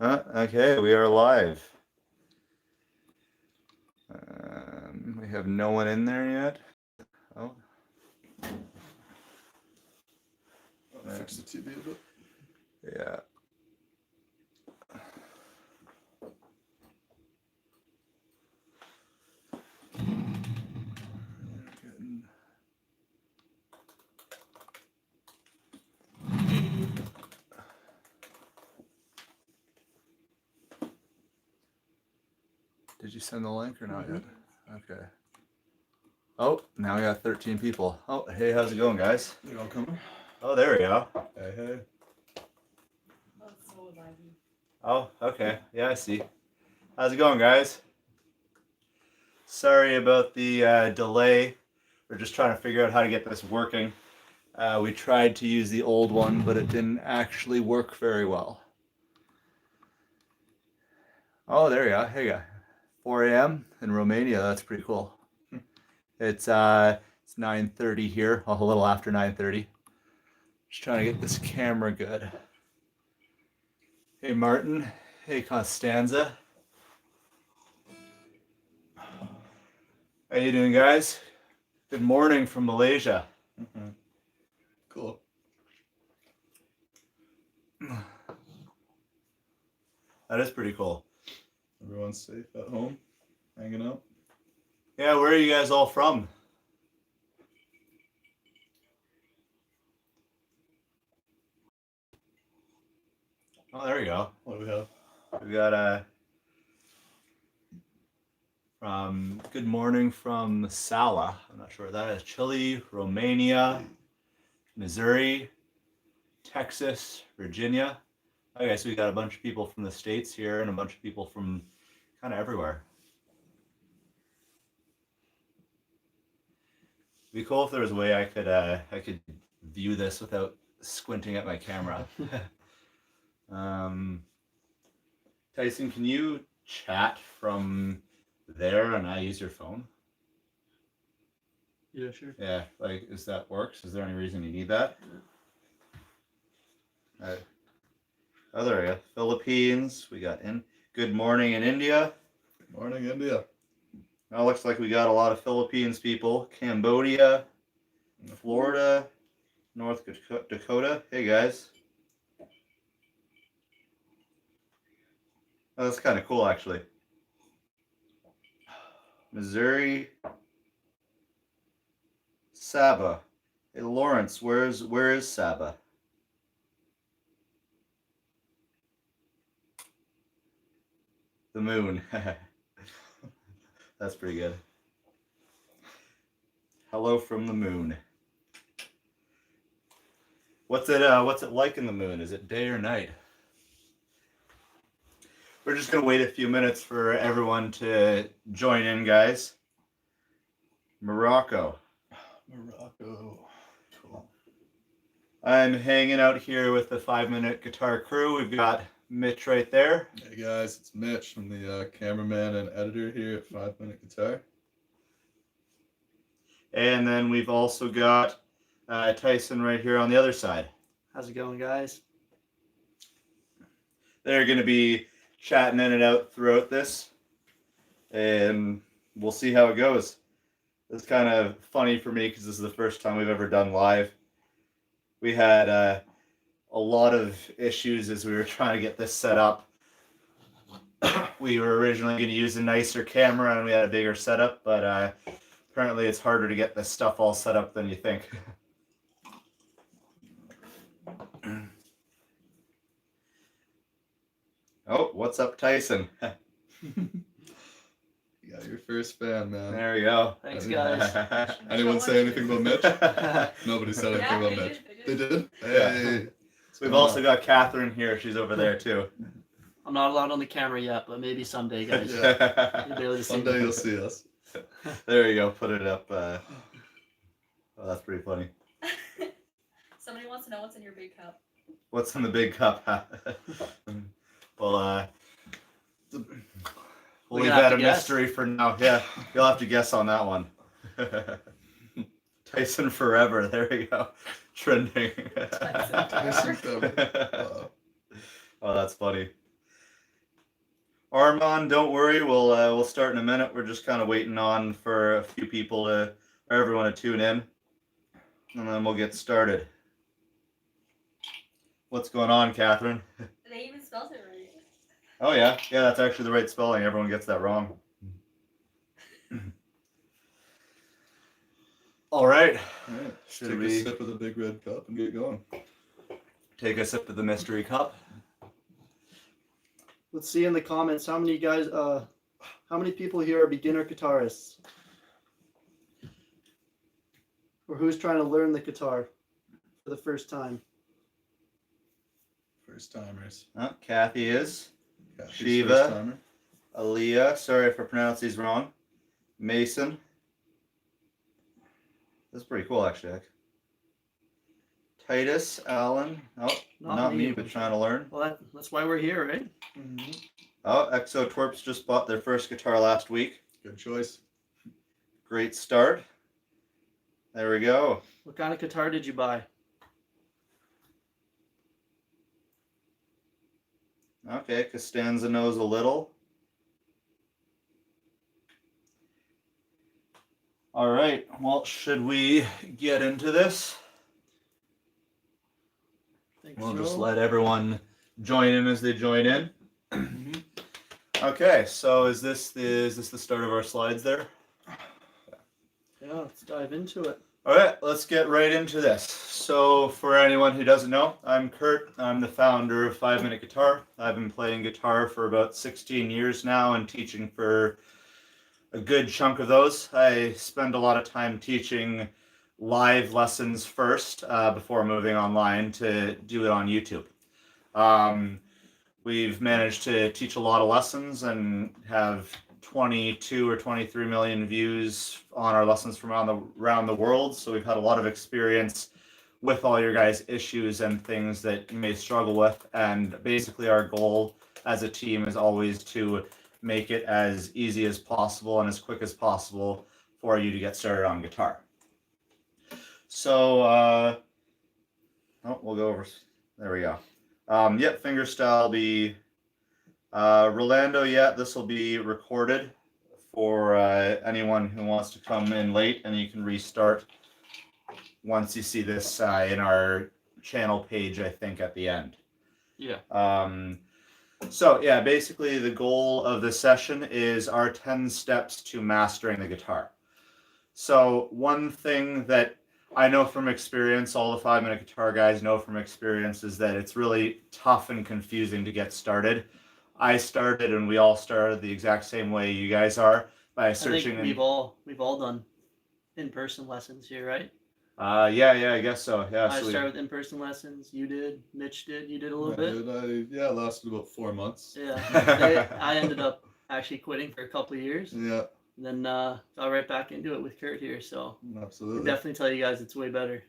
Okay, we are live. We have no one in there yet. Oh. I'll fix the TV a bit. Yeah. Did you send the link or not yet? Okay. Oh, now we got 13 people. Oh, hey, how's it going, guys? You all coming? Oh, there we go. Hey, hey. Oh, okay. Yeah, I see. How's it going, guys? Sorry about the delay. We're just trying to figure out how to get this working. We tried to use the old one, but it didn't actually work very well. Oh, there you go. Hey, guy. 4 a.m. in Romania. That's pretty cool. It's 9:30 here. A little after 9:30. Just trying to get this camera good. Hey, Martin. Hey, Constanza. How you doing, guys? Good morning from Malaysia. Mm-hmm. Cool. That is pretty cool. Everyone's safe at home, hanging out. Yeah, where are you guys all from? Oh, there we go. What do we have? We got from good morning from Sala. I'm not sure what that is. Chile, Romania, Missouri, Texas, Virginia. Okay, so we got a bunch of people from the States here and a bunch of people from kind of everywhere. It'd be cool if there was a way I could view this without squinting at my camera. Tyson, can you chat from there and I use your phone? Yeah, sure. Yeah, like, is that works? Is there any reason you need that? Yeah. Oh, there we go. Philippines. We got in. Good morning in India. Good morning, India. Now looks like we got a lot of Philippines people. Cambodia, Florida, North Dakota. Hey guys. Oh, that's kind of cool, actually. Missouri, Saba. Hey Lawrence, where is Saba? The moon. That's pretty good. Hello from the moon. What's it like in the moon? Is it day or night? We're just gonna wait a few minutes for everyone to join in, guys. Morocco. Morocco. Cool. I'm hanging out here with the 5-minute guitar crew. We've got Mitch right there. Hey guys, it's Mitch. I'm the cameraman and editor here at 5-Minute Guitar. And then we've also got Tyson right here on the other side. How's it going, guys? They're going to be chatting in and out throughout this, and we'll see how it goes. It's kind of funny for me because this is the first time we've ever done live. We had a lot of issues as we were trying to get this set up. We were originally going to use a nicer camera and we had a bigger setup, but apparently it's harder to get this stuff all set up than you think. Oh, what's up, Tyson? You got your first fan, man. There we go. Thanks, guys. Anyone say anything about Mitch? Nobody said anything about Mitch. They did? Hey. We've also got Catherine here. She's over there too. I'm not allowed on the camera yet, but maybe someday, guys. Yeah. You'll be able to see Someday me. you'll see us. There you go. Put it up. Oh, that's pretty funny. Somebody wants to know what's in your big cup. What's in the big cup? Well, we'll leave that a mystery for now. Yeah, you'll have to guess on that one. Tyson forever. There you go. Trending. Tyson forever. Oh, that's funny. Armand, don't worry. We'll start in a minute. We're just kind of waiting on for a few people to, or everyone to tune in, and then we'll get started. What's going on, Catherine? They even spelled it right. Oh yeah, that's actually the right spelling. Everyone gets that wrong. All right. All right. Should Take we a sip of the big red cup and get going. take a sip of the mystery cup? Let's see in the comments how many people here are beginner guitarists, or who's trying to learn the guitar for the first time. First timers. Oh, Kathy is. Kathy's Shiva. first timer. Aaliyah, sorry if I pronounce these wrong. Mason. That's pretty cool, actually. Titus, Alan. Oh, not me, but trying to learn. Well, that's why we're here, right? Mm-hmm. Oh, Exo Twerps just bought their first guitar last week. Good choice. Great start. There we go. What kind of guitar did you buy? Okay, Costanza knows a little. All right, well, should we get into this? We'll just let everyone join in as they join in. Mm-hmm. Okay, so is this the start of our slides there? Yeah, let's dive into it. All right, let's get right into this. So for anyone who doesn't know, I'm Kurt. I'm the founder of 5 Minute Guitar. I've been playing guitar for about 16 years now and teaching for a good chunk of those. I spend a lot of time teaching live lessons first before moving online to do it on YouTube. We've managed to teach a lot of lessons and have 22 or 23 million views on our lessons from around the world. So we've had a lot of experience with all your guys' issues and things that you may struggle with. And basically our goal as a team is always to make it as easy as possible and as quick as possible for you to get started on guitar. So, we'll go over, there we go. Yep, Fingerstyle will be, Rolando, this will be recorded for anyone who wants to come in late, and you can restart once you see this in our channel page, I think, at the end. Yeah. So yeah, basically the goal of this session is our 10 steps to mastering the guitar. So one thing that I know from experience, all the 5 Minute Guitar guys know from experience, is that it's really tough and confusing to get started. I started, and we all started the exact same way you guys are, by searching. I think we've all done in-person lessons here, right? Yeah, I guess so. Yeah, I started with in-person lessons. You did. Mitch did. You did a little bit. It lasted about 4 months. Yeah. I ended up actually quitting for a couple of years. Yeah. And then got right back into it with Kurt here. So Absolutely. I definitely tell you guys it's way better,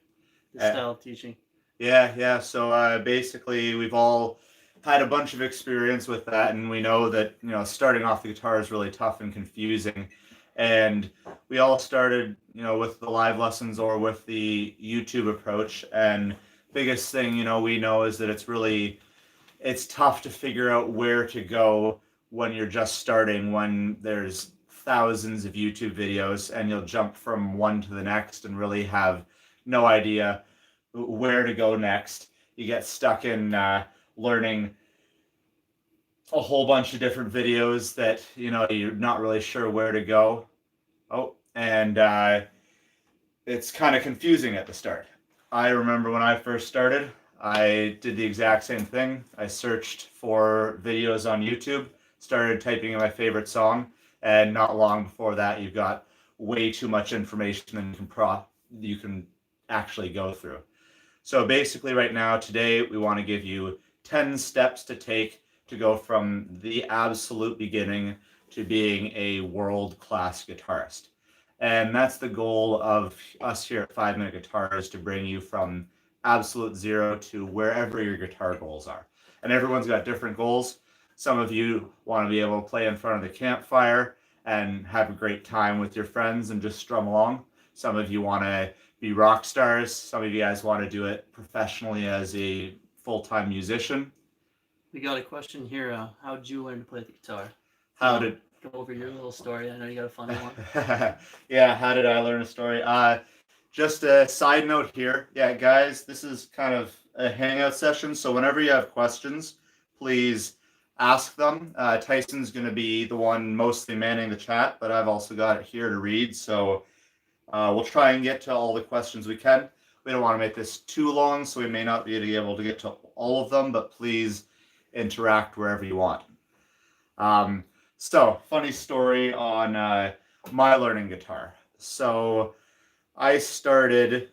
this style of teaching. Yeah. So basically, we've all had a bunch of experience with that, and we know that starting off the guitar is really tough and confusing. And we all started, with the live lessons or with the YouTube approach. And biggest thing, we know is that it's tough to figure out where to go when you're just starting, when there's thousands of YouTube videos and you'll jump from one to the next and really have no idea where to go next. You get stuck in learning a whole bunch of different videos that you're not really sure where to go. And it's kind of confusing at the start. I remember when I first started, I did the exact same thing. I searched for videos on YouTube, started typing in my favorite song, and not long before that, you've got way too much information than you can actually go through. So basically right now, today, we want to give you 10 steps to take to go from the absolute beginning to being a world-class guitarist. And that's the goal of us here at 5 Minute Guitar, is to bring you from absolute zero to wherever your guitar goals are. And everyone's got different goals. Some of you want to be able to play in front of the campfire and have a great time with your friends and just strum along. Some of you want to be rock stars. Some of you guys want to do it professionally as a full-time musician. We got a question here. How did you learn to play the guitar? How did Go over your little story. I know you got a funny one. yeah, how did I learn a story? Just a side note here. Yeah, guys, this is kind of a hangout session, so whenever you have questions, please ask them. Tyson's going to be the one mostly manning the chat, but I've also got it here to read, so we'll try and get to all the questions we can. We don't want to make this too long, so we may not be able to get to all of them, but please interact wherever you want. So, funny story on my learning guitar. So, I started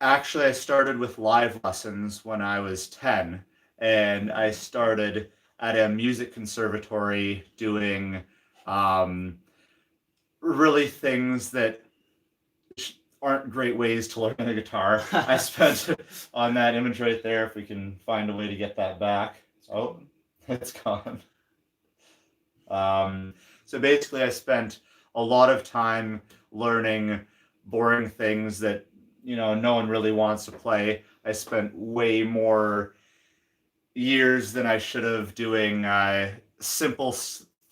with live lessons when I was 10, and I started at a music conservatory doing really things that aren't great ways to learn the guitar. I spent on that image right there, if we can find a way to get that back. Oh, it's gone. So basically I spent a lot of time learning boring things that, no one really wants to play. I spent way more years than I should have doing simple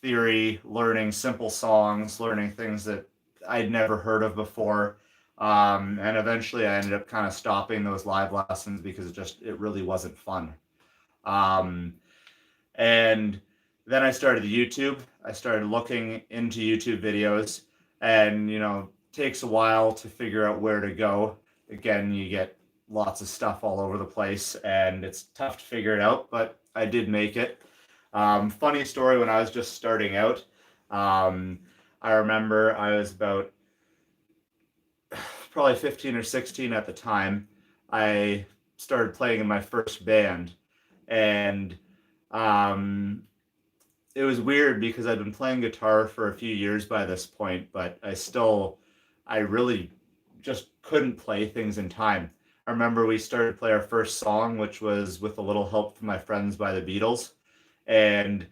theory, learning simple songs, learning things that I'd never heard of before. And eventually I ended up kind of stopping those live lessons because it really wasn't fun. And then I started YouTube. I started looking into YouTube videos, and takes a while to figure out where to go. Again, you get lots of stuff all over the place, and it's tough to figure it out, but I did make it. Funny story, when I was just starting out, I remember I was about probably 15 or 16 at the time. I started playing in my first band, and it was weird because I'd been playing guitar for a few years by this point, but I really just couldn't play things in time. I remember we started to play our first song, which was With a Little Help from My Friends by the Beatles, and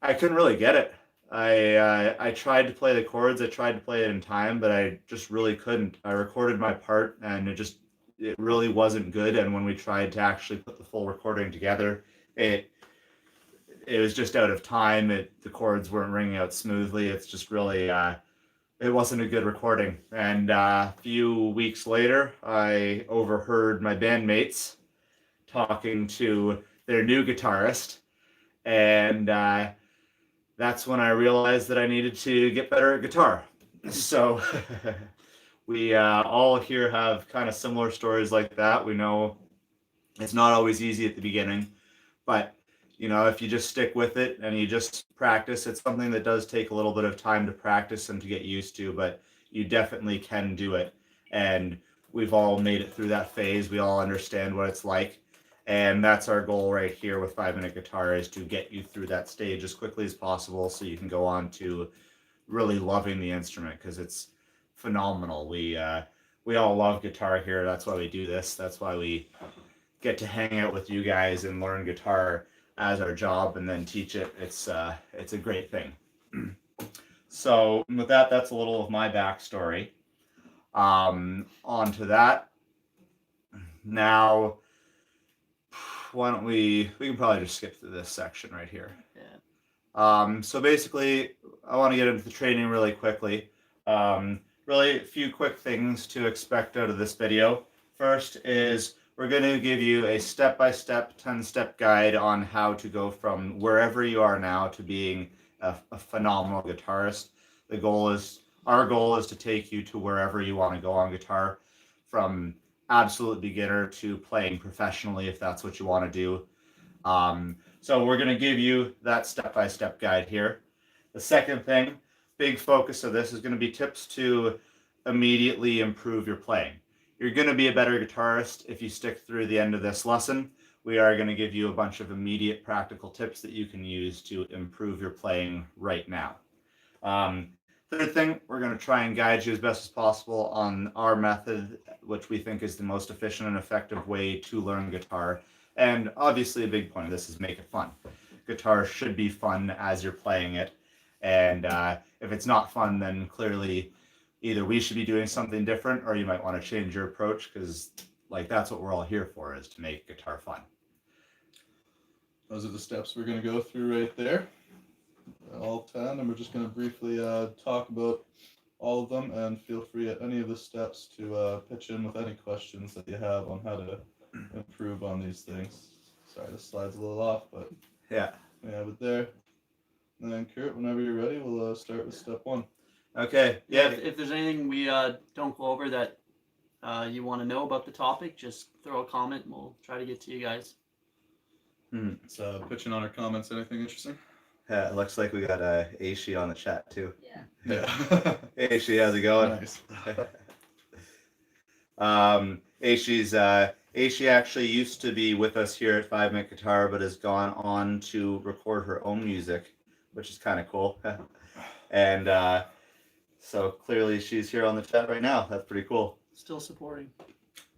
I couldn't really get it. I tried to play the chords, I tried to play it in time, but I just really couldn't. I recorded my part, and it really wasn't good, and when we tried to actually put the full recording together, it was just out of time. The chords weren't ringing out smoothly. It's just really, it wasn't a good recording. And a few weeks later, I overheard my bandmates talking to their new guitarist, and that's when I realized that I needed to get better at guitar. So we all here have kind of similar stories like that. We know it's not always easy at the beginning, but if you just stick with it and you just practice, it's something that does take a little bit of time to practice and to get used to, but you definitely can do it. And we've all made it through that phase. We all understand what it's like. And that's our goal right here with 5 Minute Guitar, is to get you through that stage as quickly as possible so you can go on to really loving the instrument, because it's phenomenal. We all love guitar here. That's why we do this. That's why we get to hang out with you guys and learn guitar as our job and then teach it. It's a great thing. So with that, that's a little of my backstory. On to that. Now, why don't we can probably just skip through this section right here. Yeah. So basically, I want to get into the training really quickly. Really a few quick things to expect out of this video. First is we're going to give you a step-by-step 10-step guide on how to go from wherever you are now to being a phenomenal guitarist. Our goal is to take you to wherever you want to go on guitar, from absolute beginner to playing professionally, if that's what you want to do. So we're going to give you that step-by-step guide here. The second thing, big focus of this, is going to be tips to immediately improve your playing. You're going to be a better guitarist if you stick through the end of this lesson. We are going to give you a bunch of immediate practical tips that you can use to improve your playing right now. Third thing, we're going to try and guide you as best as possible on our method, which we think is the most efficient and effective way to learn guitar. And obviously a big point of this is make it fun. Guitar should be fun as you're playing it. And if it's not fun, then clearly either we should be doing something different, or you might want to change your approach, because that's what we're all here for, is to make guitar fun. those are the steps we're going to go through right there. All 10, and we're just going to briefly talk about all of them, and feel free at any of the steps to pitch in with any questions that you have on how to improve on these things. Sorry, this slide's a little off, but Yeah. we have it there. And then Kurt, whenever you're ready, we'll start with step 1. Okay. Yeah. Yeah. If there's anything we don't go over that you want to know about the topic, just throw a comment and we'll try to get to you guys. It's pitching on our comments. Anything interesting? Yeah, it looks like we got Aishi on the chat too. Yeah. Yeah. Hey, Aishi, how's it going? Nice. Aishi actually used to be with us here at 5 Minute Guitar, but has gone on to record her own music, which is kind of cool. And so clearly she's here on the chat right now. That's pretty cool. Still supporting.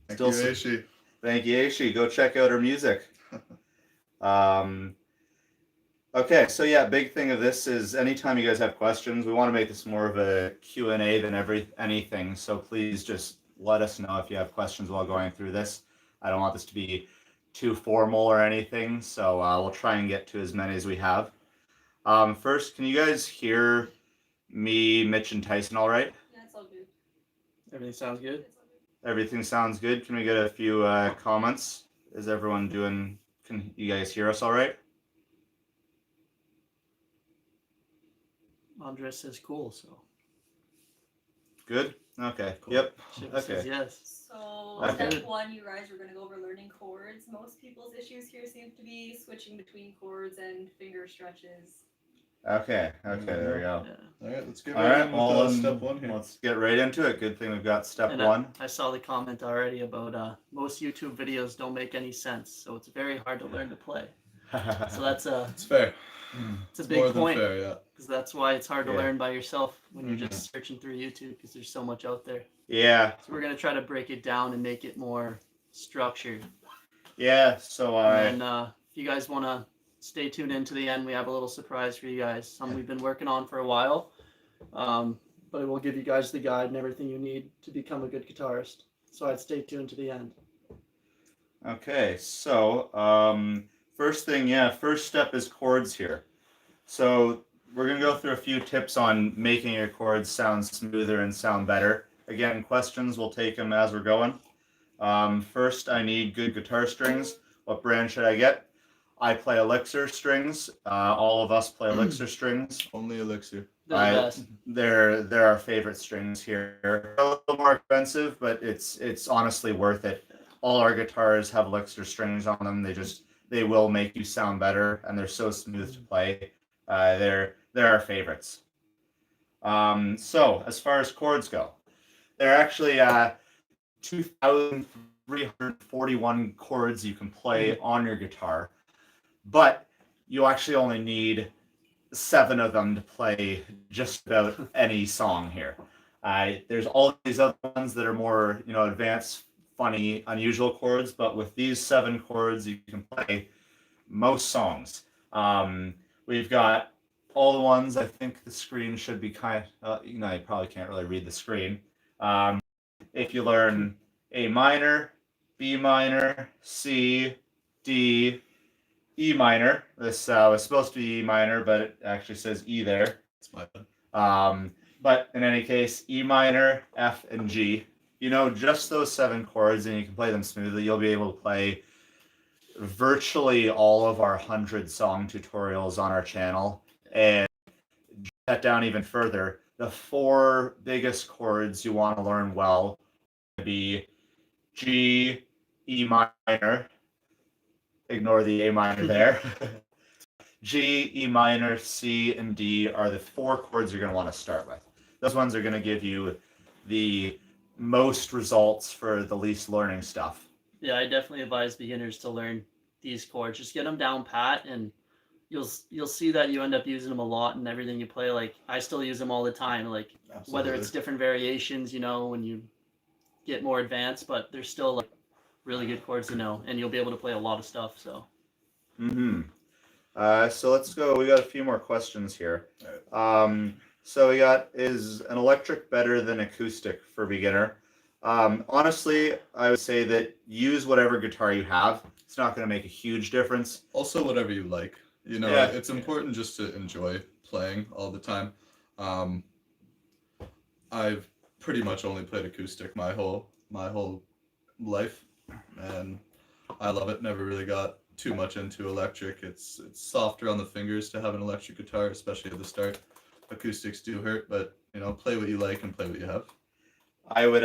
Thank Still you, Aishi. Thank you, Aishi. Go check out her music. Okay, so yeah, big thing of this is anytime you guys have questions, we want to make this more of a Q&A than anything. So please just let us know if you have questions while going through this. I don't want this to be too formal or anything, so we'll try and get to as many as we have. First, can you guys hear me, Mitch, and Tyson all right? Yeah, it's all good. Everything sounds good? It's all good. Everything sounds good. Can we get a few comments? Is everyone doing, can you guys hear us all right? Andres says cool, so. Good? Okay. Cool. Yep. Shiva says Okay. yes. So Okay. step 1, you guys, we're going to go over learning chords. Most people's issues here seem to be switching between chords and finger stretches. Okay. There we go. Yeah. All right, let's get All right right, in well, with step 1 here. let's get right into it. Good thing we've got step And 1. I saw the comment already about most YouTube videos don't make any sense, so it's very hard to learn to play. So that's It's fair. it's a It's big more than point, fair, yeah. because that's why it's hard to Yeah. learn by yourself when you're just searching through YouTube, because there's so much out there. Yeah. So we're gonna try to break it down and make it more structured. Yeah. So And then if you guys want to stay tuned in to the end, we have a little surprise for you guys. Something we've been working on for a while, but it will give you guys the guide and everything you need to become a good guitarist. So I'd stay tuned to the end. okay. So first step is chords here. So we're gonna go through a few tips on making your chords sound smoother and sound better. Again, questions, we'll take them as we're going. First, I need good guitar strings. What brand should I get? I play Elixir strings. All of us play Elixir strings. Only Elixir. They're the best. They're our favorite strings here. They're a little more expensive, but it's honestly worth it. All our guitars have Elixir strings on them. They will make you sound better, and they're so smooth to play. They're our favorites. So as far as chords go, there are actually 2,341 chords you can play on your guitar, but you actually only need 7 of them to play just about any song here. There's all these other ones that are more, advanced, funny, unusual chords, but with these 7 chords, you can play most songs. We've got all the ones. I think the screen should be you probably can't really read the screen. If you learn A minor, B minor, C, D, E minor. This was supposed to be E minor, but it actually says E there. It's my bad. But in any case, E minor, F, and G. Just those 7 chords, and you can play them smoothly. You'll be able to play virtually all of our 100 song tutorials on our channel. And that down even further, the 4 biggest chords you want to learn well would be G, E minor. Ignore the A minor there. G, E minor, C, and D are the 4 chords you're going to want to start with. Those ones are going to give you the most results for the least learning stuff. Yeah, I definitely advise beginners to learn these chords. Just get them down pat, and you'll see that you end up using them a lot in everything you play. Like, I still use them all the time. Like, Absolutely. whether it's different variations, when you get more advanced, but they're still like really good chords to know, and you'll be able to play a lot of stuff. So. So let's go. We got a few more questions here. So we got, is an electric better than acoustic for beginner? Honestly, I would say that use whatever guitar you have. it's not going to make a huge difference. Also, whatever you like. You know, Yeah. it's important just to enjoy playing all the time. I've pretty much only played acoustic my whole life, and I love it. Never really got too much into electric. It's softer on the fingers to have an electric guitar, especially at the start. Acoustics do hurt, but you know, play what you like and play what you have. I would,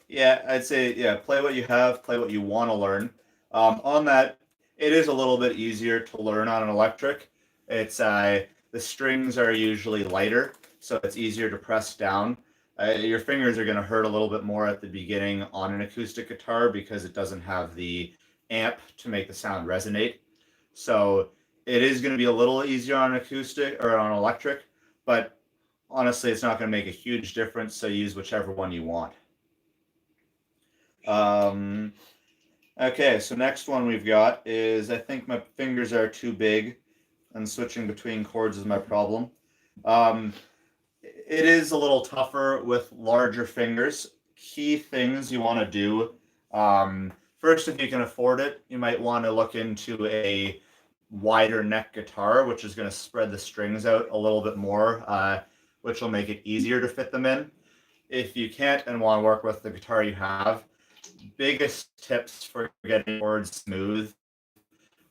yeah, I'd say, yeah, play what you have, play what you want to learn. On that, it is a little bit easier to learn on an electric. It's the strings are usually lighter, so it's easier to press down. Your fingers are going to hurt a little bit more at the beginning on an acoustic guitar because it doesn't have the amp to make the sound resonate. So it is going to be a little easier on acoustic or on electric, but honestly, it's not going to make a huge difference. So use whichever one you want. Okay, so next one we've got is, I think my fingers are too big and switching between chords is my problem. It is a little tougher with larger fingers. Key things you want to do. First, if you can afford it, you might want to look into a wider neck guitar, which is going to spread the strings out a little bit more, which will make it easier to fit them in. If you can't and want to work with the guitar you have, biggest tips for getting chords smooth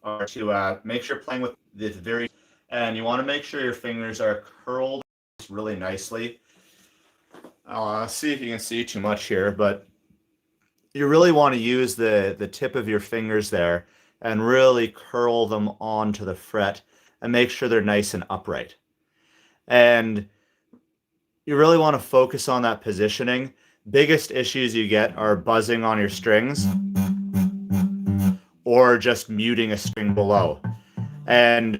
are to make sure you're playing with the and you want to make sure your fingers are curled really nicely. See if you can see too much here, but you really want to use the tip of your fingers there and really curl them onto the fret and make sure they're nice and upright. And you really want to focus on that positioning. Biggest issues you get are buzzing on your strings or just muting a string below. And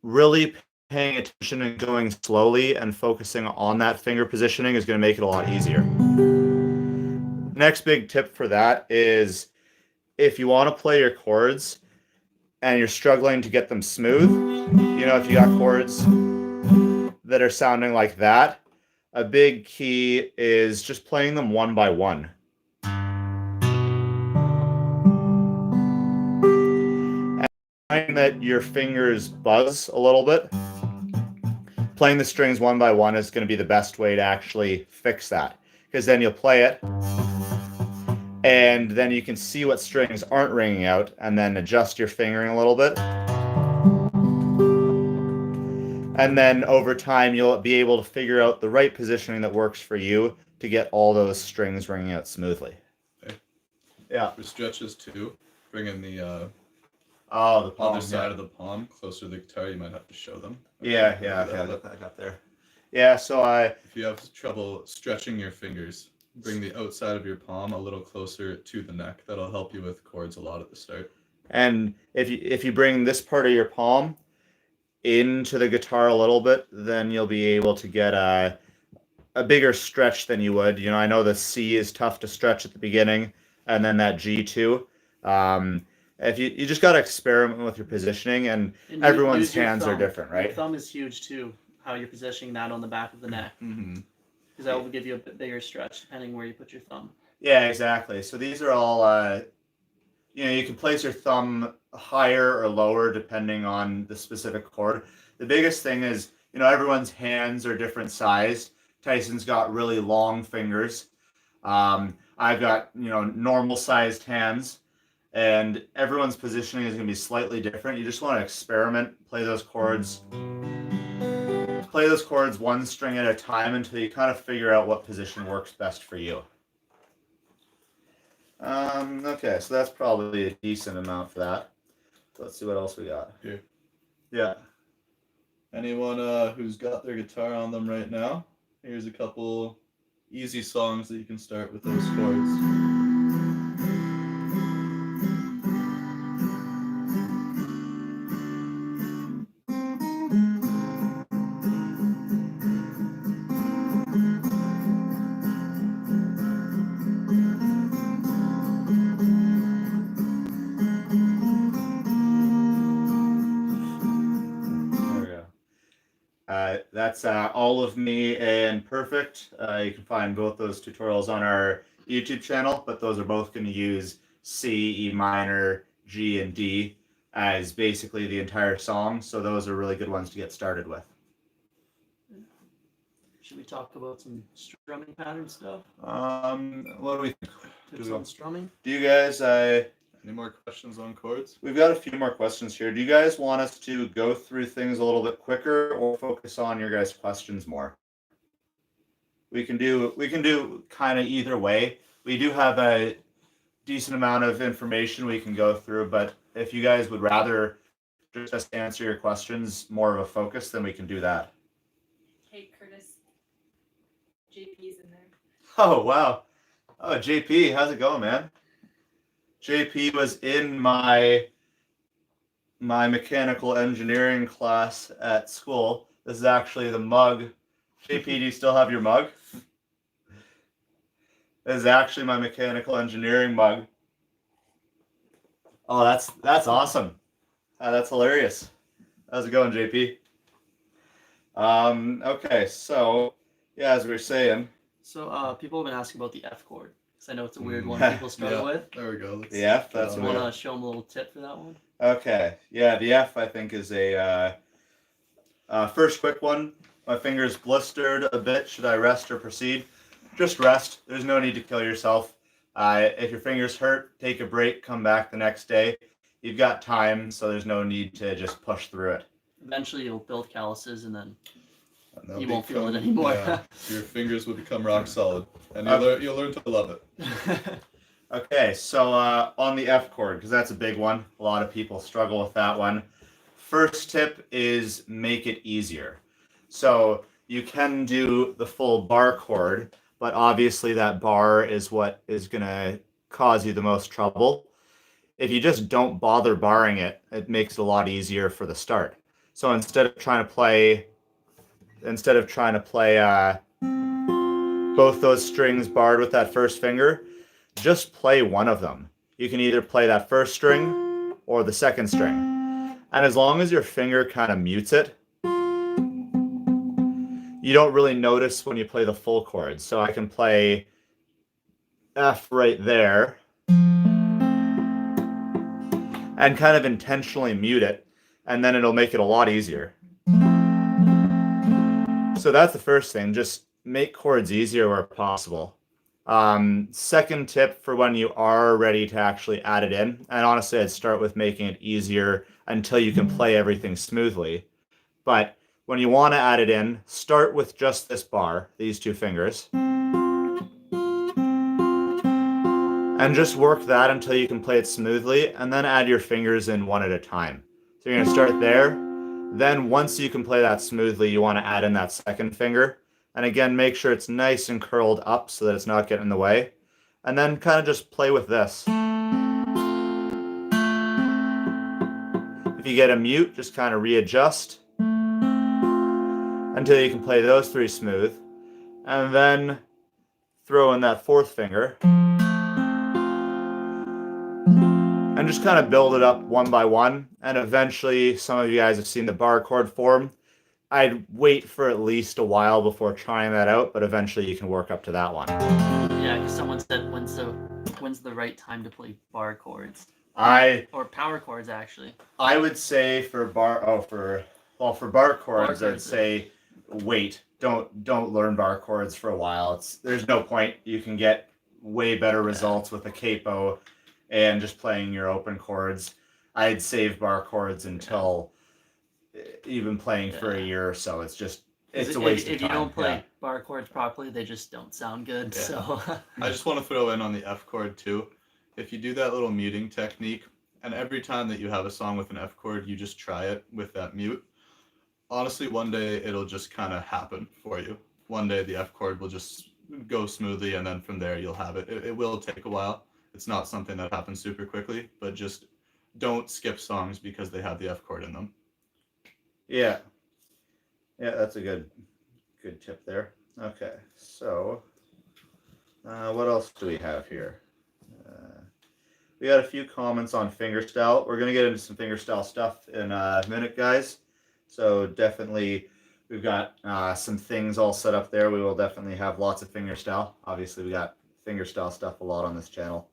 really paying attention and going slowly and focusing on that finger positioning is going to make it a lot easier. Next big tip for that is if you want to play your chords and you're struggling to get them smooth, you know, if you got chords that are sounding like that, a big key is just playing them one by one. And find that your fingers buzz a little bit. Playing the strings one by one is going to be the best way to actually fix that, because then you'll play it and then you can see what strings aren't ringing out and then adjust your fingering a little bit. And then over time, you'll be able to figure out the right positioning that works for you to get all those strings ringing out smoothly. Okay. Yeah. For stretches too, bring in the palm, other side of the palm closer to the guitar. You might have to show them. Yeah, I got there. Yeah, so if you have trouble stretching your fingers, bring the outside of your palm a little closer to the neck. That'll help you with chords a lot at the start. And if you bring this part of your palm into the guitar a little bit, then you'll be able to get a bigger stretch than you would. You know, I know the C is tough to stretch at the beginning, and then that G too. If you just got to experiment with your positioning, and everyone's hands are different, right? Your thumb is huge too. How you're positioning that on the back of the neck, because that will give you a bit bigger stretch depending where you put your thumb. Yeah, exactly. So these are all. You can place your thumb higher or lower depending on the specific chord. The biggest thing is, everyone's hands are different size. Tyson's got really long fingers. I've got, normal sized hands, and everyone's positioning is going to be slightly different. You just want to experiment, play those chords one string at a time until you kind of figure out what position works best for you. Okay, so that's probably a decent amount for that. Let's see what else we got. Here. Yeah. Anyone who's got their guitar on them right now, here's a couple easy songs that you can start with those chords. That's All of Me and Perfect. You can find both those tutorials on our YouTube channel, but those are both going to use C, E minor, G, and D as basically the entire song. So those are really good ones to get started with. Should we talk about some strumming pattern stuff? What do we think? Tips on strumming? Do you guys, Any more questions on chords? we've got a few more questions here. Do you guys want us to go through things a little bit quicker or focus on your guys' questions more? We can do kind of either way. We do have a decent amount of information we can go through, but if you guys would rather just answer your questions more of a focus, then we can do that. Hey, Curtis. JP's in there. Oh, wow. Oh, JP, how's it going, man? JP was in my mechanical engineering class at school. This is actually the mug. JP, do you still have your mug? This is actually my mechanical engineering mug. Oh, that's awesome. That's hilarious. How's it going, JP? Okay, so yeah, as we were saying. So people have been asking about the F chord, because I know it's a weird one people struggle with. There we go. The F, that's You want to show them a little tip for that one? Okay, yeah, the F I think is a first quick one. My finger's blistered a bit. Should I rest or proceed? Just rest. There's no need to kill yourself. If your finger's hurt, take a break, come back the next day. You've got time, so there's no need to just push through it. Eventually you'll build calluses and then And you won't feel it anymore. Yeah, your fingers will become rock solid, and you'll learn to love it. Okay, so on the F chord, because that's a big one. A lot of people struggle with that one. First tip is make it easier. So you can do the full bar chord, but obviously that bar is what is going to cause you the most trouble. If you just don't bother barring it, it makes it a lot easier for the start. So instead of trying to play both those strings barred with that first finger, just play one of them. You can either play that first string or the second string. And as long as your finger kind of mutes it, you don't really notice when you play the full chord. So I can play F right there and kind of intentionally mute it, and then it'll make it a lot easier. So that's the first thing, just make chords easier where possible. Second tip for when you are ready to actually add it in, and honestly I'd start with making it easier until you can play everything smoothly. But when you want to add it in, start with just this bar, these two fingers, and just work that until you can play it smoothly, and then add your fingers in one at a time. So you're going to start there, then once you can play that smoothly, you want to add in that second finger, and again make sure it's nice and curled up so that it's not getting in the way, and then kind of just play with this. If you get a mute, just kind of readjust until you can play those three smooth, and then throw in that fourth finger and just kind of build it up one by one. And eventually, some of you guys have seen the bar chord form. I'd wait for at least a while before trying that out, but eventually you can work up to that one. Yeah, because someone said when's the right time to play bar chords? Or power chords actually. I would say for bar chords, I'd say wait. Don't learn bar chords for a while. There's no point. You can get way better results with a capo and just playing your open chords. I'd save bar chords until even playing for a year or so. It's a waste of time. If you don't play bar chords properly, they just don't sound good. Yeah. So I just want to throw in on the F chord too. If you do that little muting technique, and every time that you have a song with an F chord, you just try it with that mute. Honestly, one day it'll just kind of happen for you. One day the F chord will just go smoothly, and then from there you'll have it. It will take a while. It's not something that happens super quickly, but just don't skip songs because they have the F chord in them. Yeah, that's a good tip there. Okay, so what else do we have here? We got a few comments on fingerstyle. We're going to get into some fingerstyle stuff in a minute, guys. So definitely, we've got some things all set up there. We will definitely have lots of fingerstyle. Obviously, we got fingerstyle stuff a lot on this channel.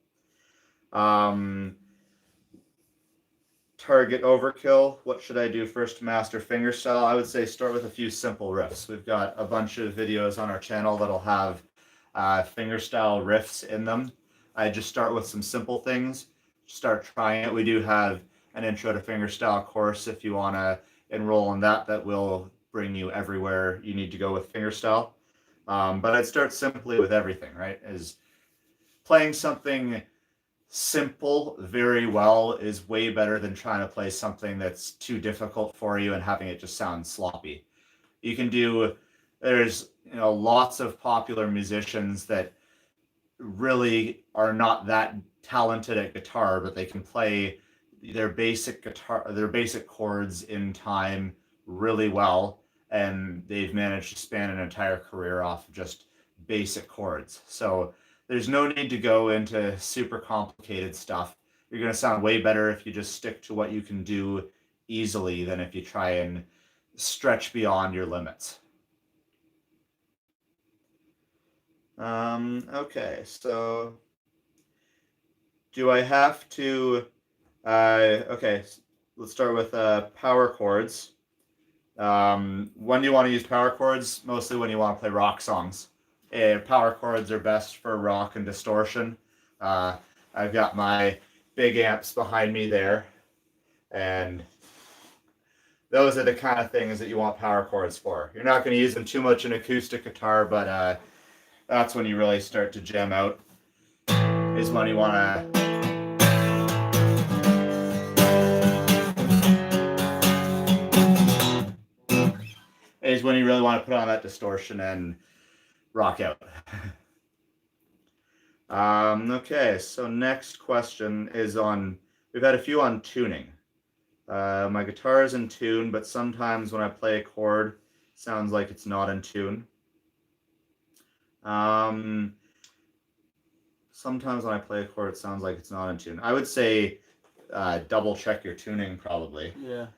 target overkill. What should I do first to master fingerstyle? I would say start with a few simple riffs. We've got a bunch of videos on our channel that'll have fingerstyle riffs in them. I just start with some simple things. Start trying it. We do have an intro to fingerstyle course if you want to enroll in that. That will bring you everywhere you need to go with fingerstyle. But I'd start simply with everything, right? Is playing something simple very well is way better than trying to play something that's too difficult for you and having it just sound sloppy. You can do, there's lots of popular musicians that really are not that talented at guitar, but they can play their basic chords in time really well, and they've managed to span an entire career off of just basic chords. So there's no need to go into super complicated stuff. You're going to sound way better if you just stick to what you can do easily than if you try and stretch beyond your limits. Okay, so do I have to, okay, let's start with power chords. When do you want to use power chords? Mostly when you want to play rock songs. Power chords are best for rock and distortion. I've got my big amps behind me there, and those are the kind of things that you want power chords for. You're not going to use them too much in acoustic guitar, but that's when you really start to jam out, is when you want to is when you really want to put on that distortion and rock out. Okay, so next question is on, we've had a few on tuning. My guitar is in tune, but sometimes when I play a chord, it sounds like it's not in tune. Sometimes when I play a chord, it sounds like it's not in tune. I would say double check your tuning probably. Yeah.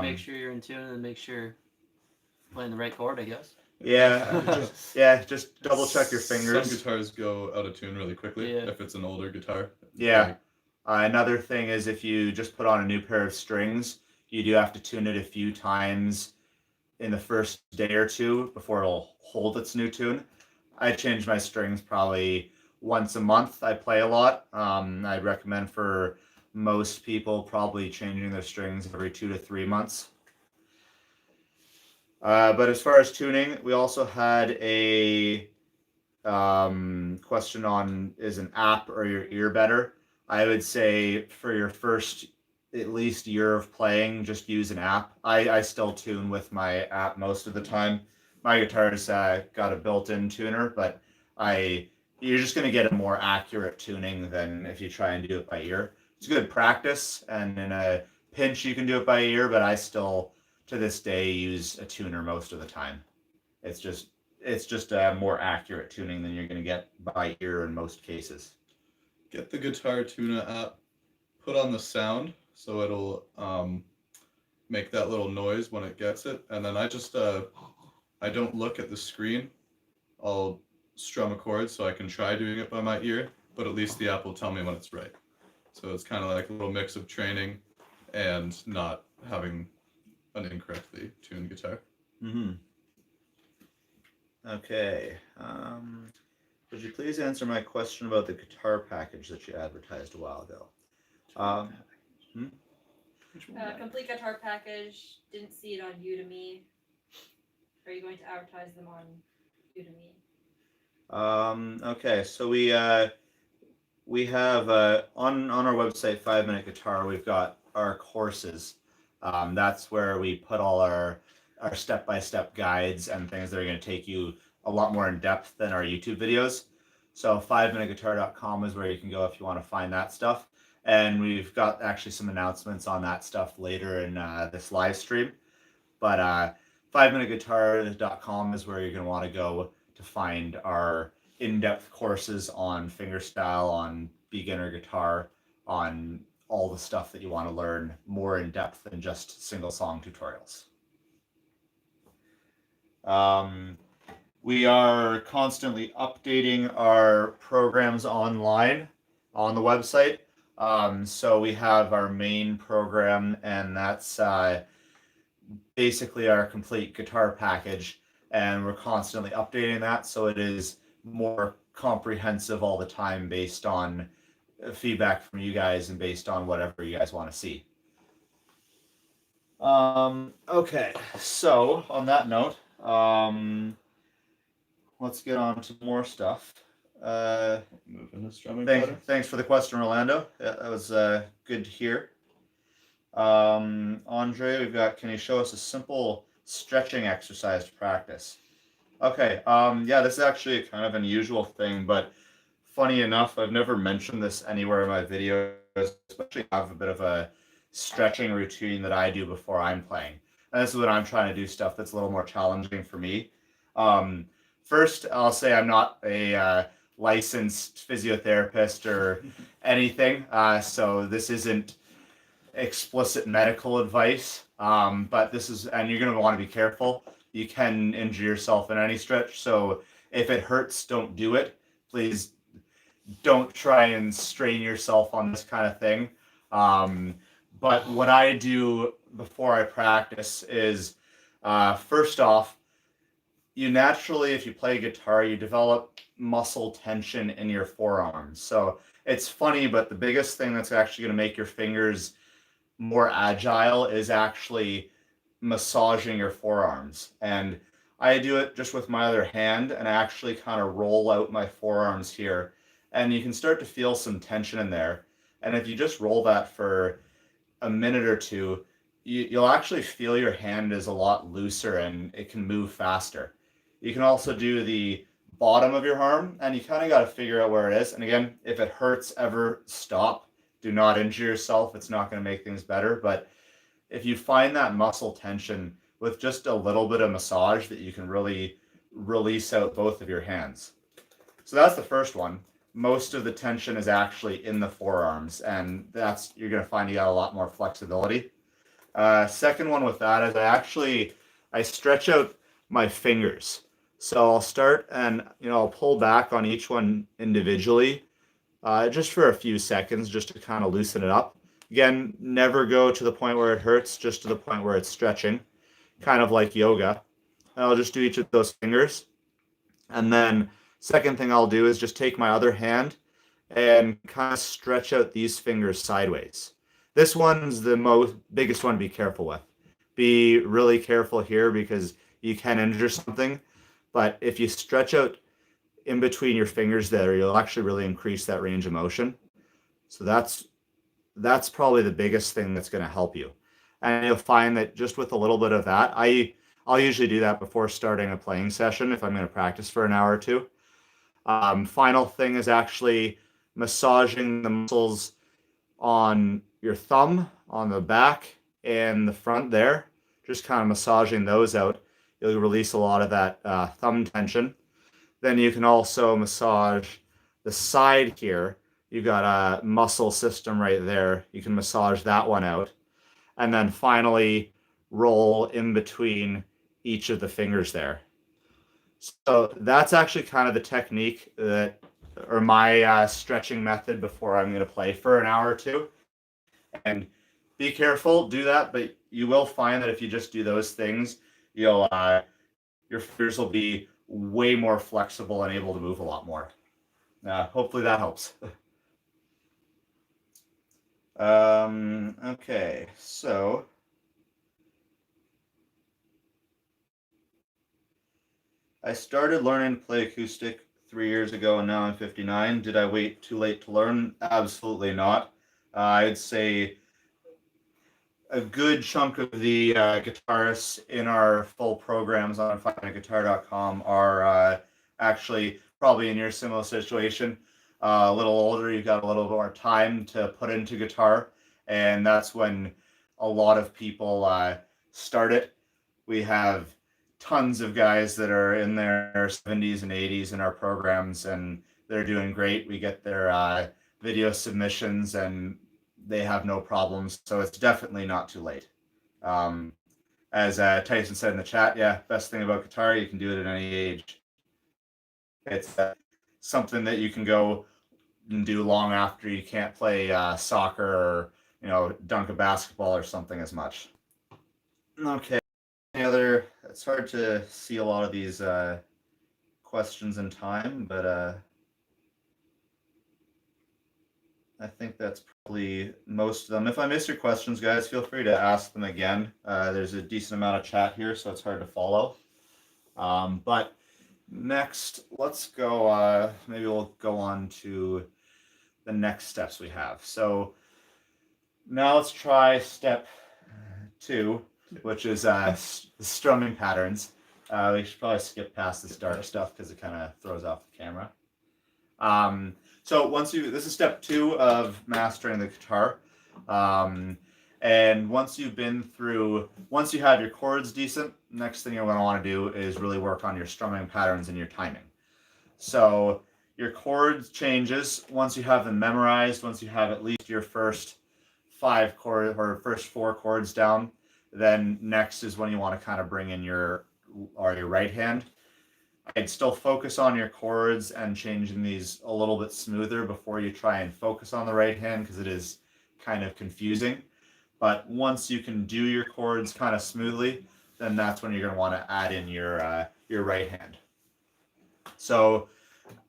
Make sure you're in tune and make sure you're playing the right chord, I guess. Yeah. Yeah, just double check your fingers. Some guitars go out of tune really quickly if it's an older guitar. Yeah. Another thing is if you just put on a new pair of strings, you do have to tune it a few times in the first day or two before it'll hold its new tune. I change my strings probably once a month. I play a lot. I'd recommend for most people probably changing their strings every 2 to 3 months. But as far as tuning, we also had a question on, is an app or your ear better? I would say for your first at least year of playing, just use an app. I still tune with my app most of the time. My guitar's got a built-in tuner, but you're just going to get a more accurate tuning than if you try and do it by ear. It's good practice, and in a pinch you can do it by ear, but I still, to this day, use a tuner most of the time. It's just a more accurate tuning than you're going to get by ear in most cases. Get the Guitar Tuner app, put on the sound so it'll make that little noise when it gets it, and then I just I don't look at the screen. I'll strum a chord so I can try doing it by my ear, but at least the app will tell me when it's right. So it's kind of like a little mix of training and not having an incorrectly tuned guitar. Mm-hmm. Okay. Would you please answer my question about the guitar package that you advertised a while ago? Complete guitar package. Didn't see it on Udemy. Are you going to advertise them on Udemy? Okay, so we have on our website 5 Minute Guitar, we've got our courses. That's where we put all our step-by-step guides and things that are going to take you a lot more in depth than our YouTube videos. So 5minuteguitar.com is where you can go if you want to find that stuff. And we've got actually some announcements on that stuff later in this live stream. But 5minuteguitar.com is where you're going to want to go to find our in-depth courses on fingerstyle, on beginner guitar, on all the stuff that you want to learn more in depth than just single song tutorials. We are constantly updating our programs online on the website. So we have our main program, and that's basically our complete guitar package, and we're constantly updating that so it is more comprehensive all the time based on feedback from you guys and based on whatever you guys want to see. Okay, so on that note, let's get on to more stuff. Move into strumming pattern. Thanks for the question, Orlando. Yeah, that was good to hear. Andre, we've got, can you show us a simple stretching exercise to practice? Okay, yeah, this is actually a kind of unusual thing, but funny enough, I've never mentioned this anywhere in my videos, especially I have a bit of a stretching routine that I do before I'm playing. And this is when I'm trying to do stuff that's a little more challenging for me. First, I'll say I'm not a licensed physiotherapist or anything, so this isn't explicit medical advice, but this is, and you're going to want to be careful. You can injure yourself in any stretch, so if it hurts, don't do it. Please don't try and strain yourself on this kind of thing. But what I do before I practice is, first off, you naturally, if you play guitar, you develop muscle tension in your forearms. So it's funny, but the biggest thing that's actually going to make your fingers more agile is actually massaging your forearms. And I do it just with my other hand, and I actually kind of roll out my forearms here, and you can start to feel some tension in there. And if you just roll that for a minute or two, you'll actually feel your hand is a lot looser and it can move faster. You can also do the bottom of your arm, and you kind of got to figure out where it is. And again, if it hurts, ever stop. Do not injure yourself. It's not going to make things better. But if you find that muscle tension with just a little bit of massage, that you can really release out both of your hands. So that's the first one. Most of the tension is actually in the forearms, and that's, you're going to find you got a lot more flexibility. Second one with that is I stretch out my fingers. So I'll start, and I'll pull back on each one individually, just for a few seconds, just to kind of loosen it up. Again, never go to the point where it hurts, just to the point where it's stretching, kind of like yoga. And I'll just do each of those fingers. And then second thing I'll do is just take my other hand and kind of stretch out these fingers sideways. This one's the biggest one to be careful with. Be really careful here because you can injure something. But if you stretch out in between your fingers there, you'll actually really increase that range of motion. So that's probably the biggest thing that's going to help you. And you'll find that just with a little bit of that, I'll usually do that before starting a playing session if I'm going to practice for an hour or two. Final thing is actually massaging the muscles on your thumb, on the back and the front there. Just kind of massaging those out. You'll release a lot of that thumb tension. Then you can also massage the side here. You've got a muscle system right there. You can massage that one out. And then finally, roll in between each of the fingers there. So that's actually kind of the technique or my stretching method before I'm going to play for an hour or two. And be careful, do that, but you will find that if you just do those things, your fingers will be way more flexible and able to move a lot more. Hopefully that helps. Okay, so I started learning to play acoustic 3 years ago, and now I'm 59. Did I wait too late to learn? Absolutely not. I'd say a good chunk of the guitarists in our full programs on findagaguitar.com are actually probably in your similar situation. A little older, you've got a little more time to put into guitar, and that's when a lot of people start it. We have tons of guys that are in their 70s and 80s in our programs, and they're doing great. We get their video submissions, and they have no problems. So it's definitely not too late. As Tyson said in the chat, yeah, best thing about guitar, you can do it at any age. It's something that you can go do long after you can't play soccer or, you know, dunk a basketball or something as much. Okay. Any other? It's hard to see a lot of these questions in time, but I think that's probably most of them. If I miss your questions, guys, feel free to ask them again. There's a decent amount of chat here, so it's hard to follow. But next, let's go, maybe we'll go on to the next steps we have. So now let's try step 2, which is strumming patterns. We should probably skip past this dark stuff because it kind of throws off the camera. So this is step 2 of mastering the guitar. And once you have your chords decent, next thing you're going to want to do is really work on your strumming patterns and your timing. So your chords changes, once you have them memorized, once you have at least your first 5 chords or first 4 chords down, then next is when you want to kind of bring in your right hand. I'd still focus on your chords and changing these a little bit smoother before you try and focus on the right hand, because it is kind of confusing. But once you can do your chords kind of smoothly, then that's when you're going to want to add in your right hand. So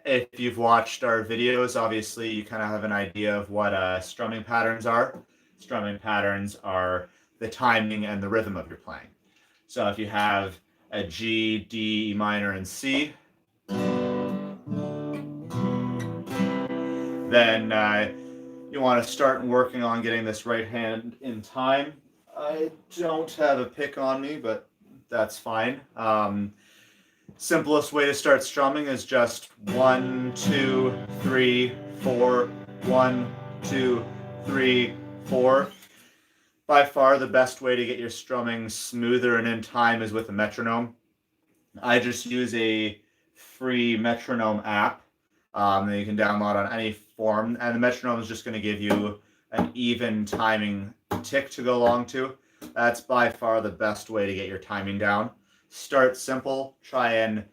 if you've watched our videos, obviously you kind of have an idea of what strumming patterns are. Strumming patterns are the timing and the rhythm of your playing. So if you have a G, D, E minor, and C, then you want to start working on getting this right hand in time. I don't have a pick on me, but that's fine. Simplest way to start strumming is just 1, 2, 3, 4, 1, 2, 3, 4. By far the best way to get your strumming smoother and in time is with a metronome. I just use a free metronome app that you can download on any form, and the metronome is just going to give you an even timing tick to go along to. That's by far the best way to get your timing down. Start simple, try and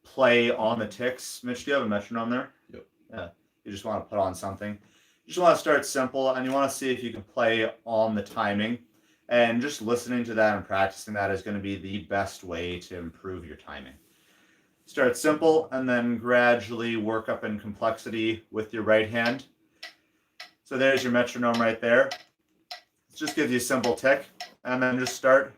play on the ticks. Mitch, do you have a metronome there? Yep. Yeah, you just want to put on something. You just want to start simple, and you want to see if you can play on the timing. And just listening to that and practicing that is going to be the best way to improve your timing. Start simple, and then gradually work up in complexity with your right hand. So there's your metronome right there. It just gives you a simple tick, and then just start.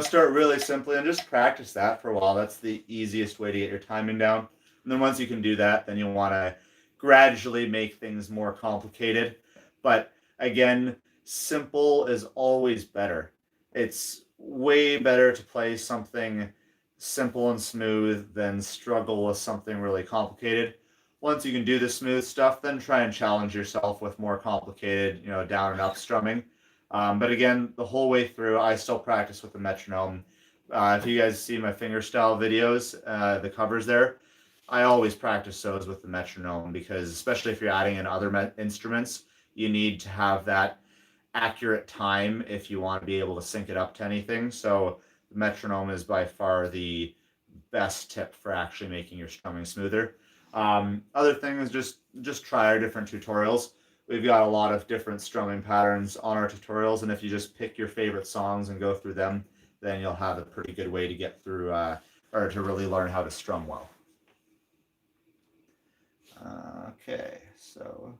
Start really simply and just practice that for a while. That's the easiest way to get your timing down. And then once you can do that, then you'll want to gradually make things more complicated. But again, simple is always better. It's way better to play something simple and smooth than struggle with something really complicated. Once you can do the smooth stuff, then try and challenge yourself with more complicated, down and up strumming. But again, the whole way through, I still practice with the metronome. If you guys see my Fingerstyle videos, the covers there, I always practice those with the metronome, because especially if you're adding in other instruments, you need to have that accurate time if you want to be able to sync it up to anything. So the metronome is by far the best tip for actually making your strumming smoother. Other thing is just try our different tutorials. We've got a lot of different strumming patterns on our tutorials, and if you just pick your favorite songs and go through them, then you'll have a pretty good way to get through, or to really learn how to strum well. Okay, so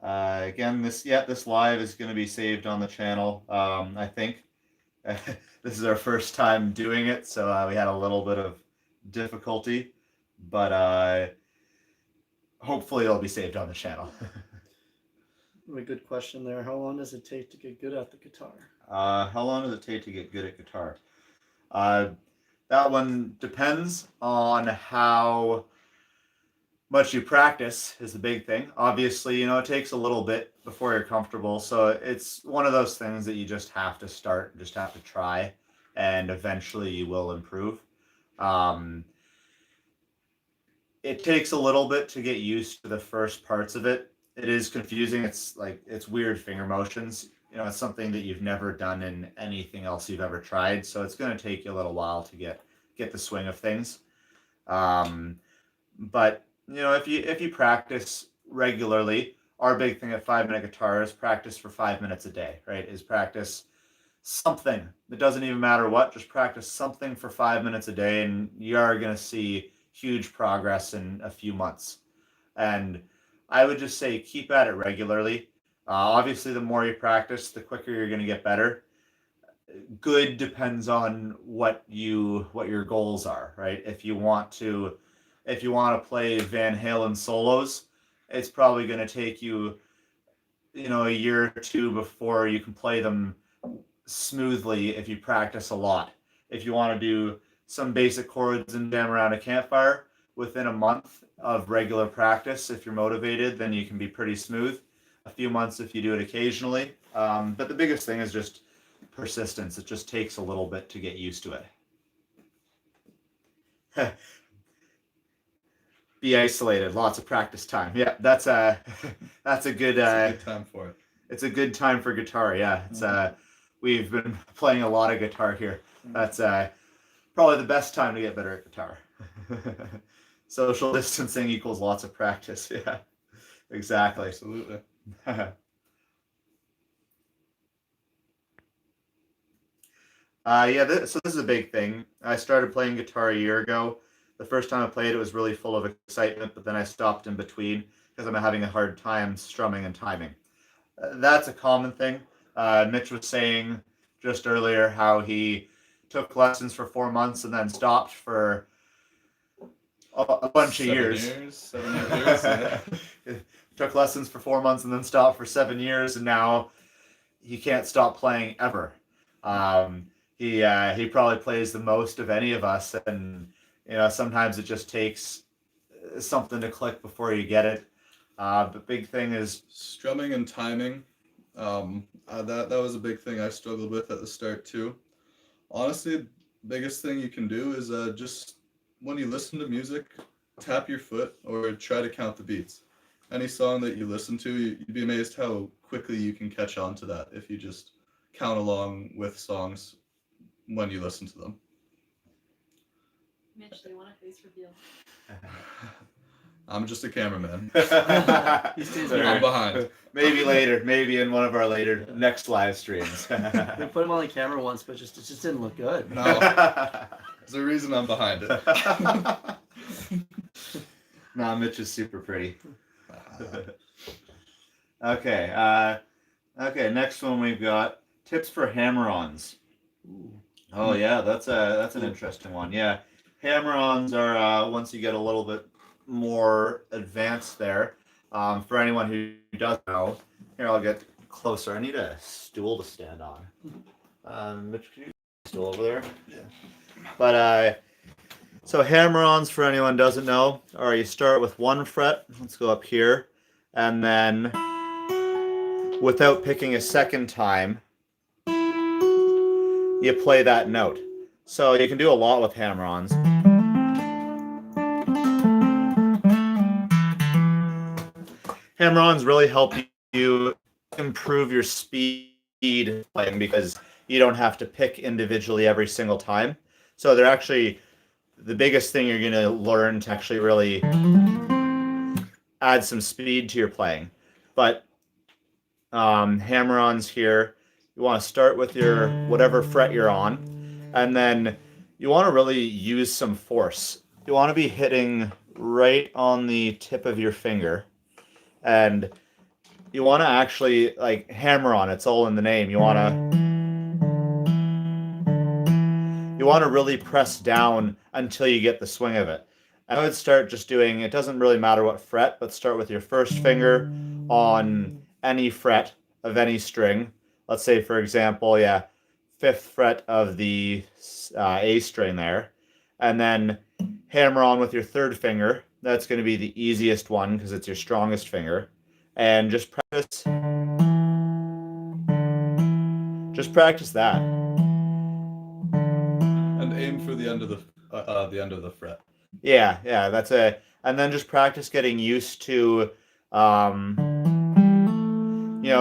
again, this live is going to be saved on the channel, I think. This is our first time doing it, so we had a little bit of difficulty, but hopefully it'll be saved on the channel. A good question there. How long does it take to get good at the guitar? How long does it take to get good at guitar? That one depends on how much you practice is the big thing. Obviously, it takes a little bit before you're comfortable. So it's one of those things that you just have to start, just have to try, and eventually you will improve. It takes a little bit to get used to the first parts of it. It is confusing. It's weird finger motions. It's something that you've never done in anything else you've ever tried. So it's going to take you a little while to get the swing of things. But if you practice regularly, our big thing at 5-Minute Guitar is practice for 5 minutes a day, right? Is practice something. It doesn't even matter what, just practice something for 5 minutes a day, and you are going to see huge progress in a few months. And I would just say keep at it regularly. Obviously, the more you practice, the quicker you're going to get better. Good depends on what your goals are, right? If you want to play Van Halen solos, it's probably going to take you, a year or two before you can play them smoothly if you practice a lot. If you want to do some basic chords and jam around a campfire, within a month of regular practice, if you're motivated, then you can be pretty smooth. A few months if you do it occasionally. But the biggest thing is just persistence. It just takes a little bit to get used to it. Be isolated, lots of practice time. Yeah, that's a good time for it. It's a good time for guitar. Yeah, it's we've been playing a lot of guitar here. That's probably the best time to get better at guitar. Social distancing equals lots of practice. Yeah, exactly. Absolutely. So this is a big thing. I started playing guitar a year ago. The first time I played it was really full of excitement, but then I stopped in between because I'm having a hard time strumming and timing. That's a common thing. Mitch was saying just earlier how he took lessons for 4 months and then stopped for a bunch of years. 7 years, yeah. Took lessons for 4 months and then stopped for 7 years, and now he can't stop playing ever. He probably plays the most of any of us, and sometimes it just takes something to click before you get it. The big thing is strumming and timing. That was a big thing I struggled with at the start too. Honestly, the biggest thing you can do is just when you listen to music, tap your foot or try to count the beats. Any song that you listen to, you'd be amazed how quickly you can catch on to that if you just count along with songs when you listen to them. Mitch, do you want a face reveal? I'm just a cameraman. He stays I'm behind. Maybe later, maybe in one of our later next live streams. We put him on the camera once, but it just didn't look good. No, there's a reason I'm behind it. Nah, Mitch is super pretty. Okay. Next one we've got tips for hammer-ons. Oh yeah, that's an interesting one. Yeah, hammer-ons are once you get a little bit more advanced there. For anyone who doesn't know, here I'll get closer. I need a stool to stand on. Mitch, can you stool over there? Yeah. But so hammer-ons, for anyone who doesn't know, are you start with 1 fret. Let's go up here, and then without picking a second time, you play that note. So you can do a lot with hammer-ons. Hammer-ons really help you improve your speed playing because you don't have to pick individually every single time. So they're actually the biggest thing you're going to learn to actually really add some speed to your playing. But hammer-ons here, you want to start with your whatever fret you're on, and then you want to really use some force. You want to be hitting right on the tip of your finger, and you want to actually like hammer on. It's all in the name. You want to really press down until you get the swing of it. I would start just doing, it doesn't really matter what fret, but start with your first finger on any fret of any string. Let's say, for example, 5th fret of the A string there. And then hammer on with your 3rd finger. That's going to be the easiest one because it's your strongest finger. And just practice that. And aim for the end of the the end of the fret. Yeah, that's a, and then just practice getting used to,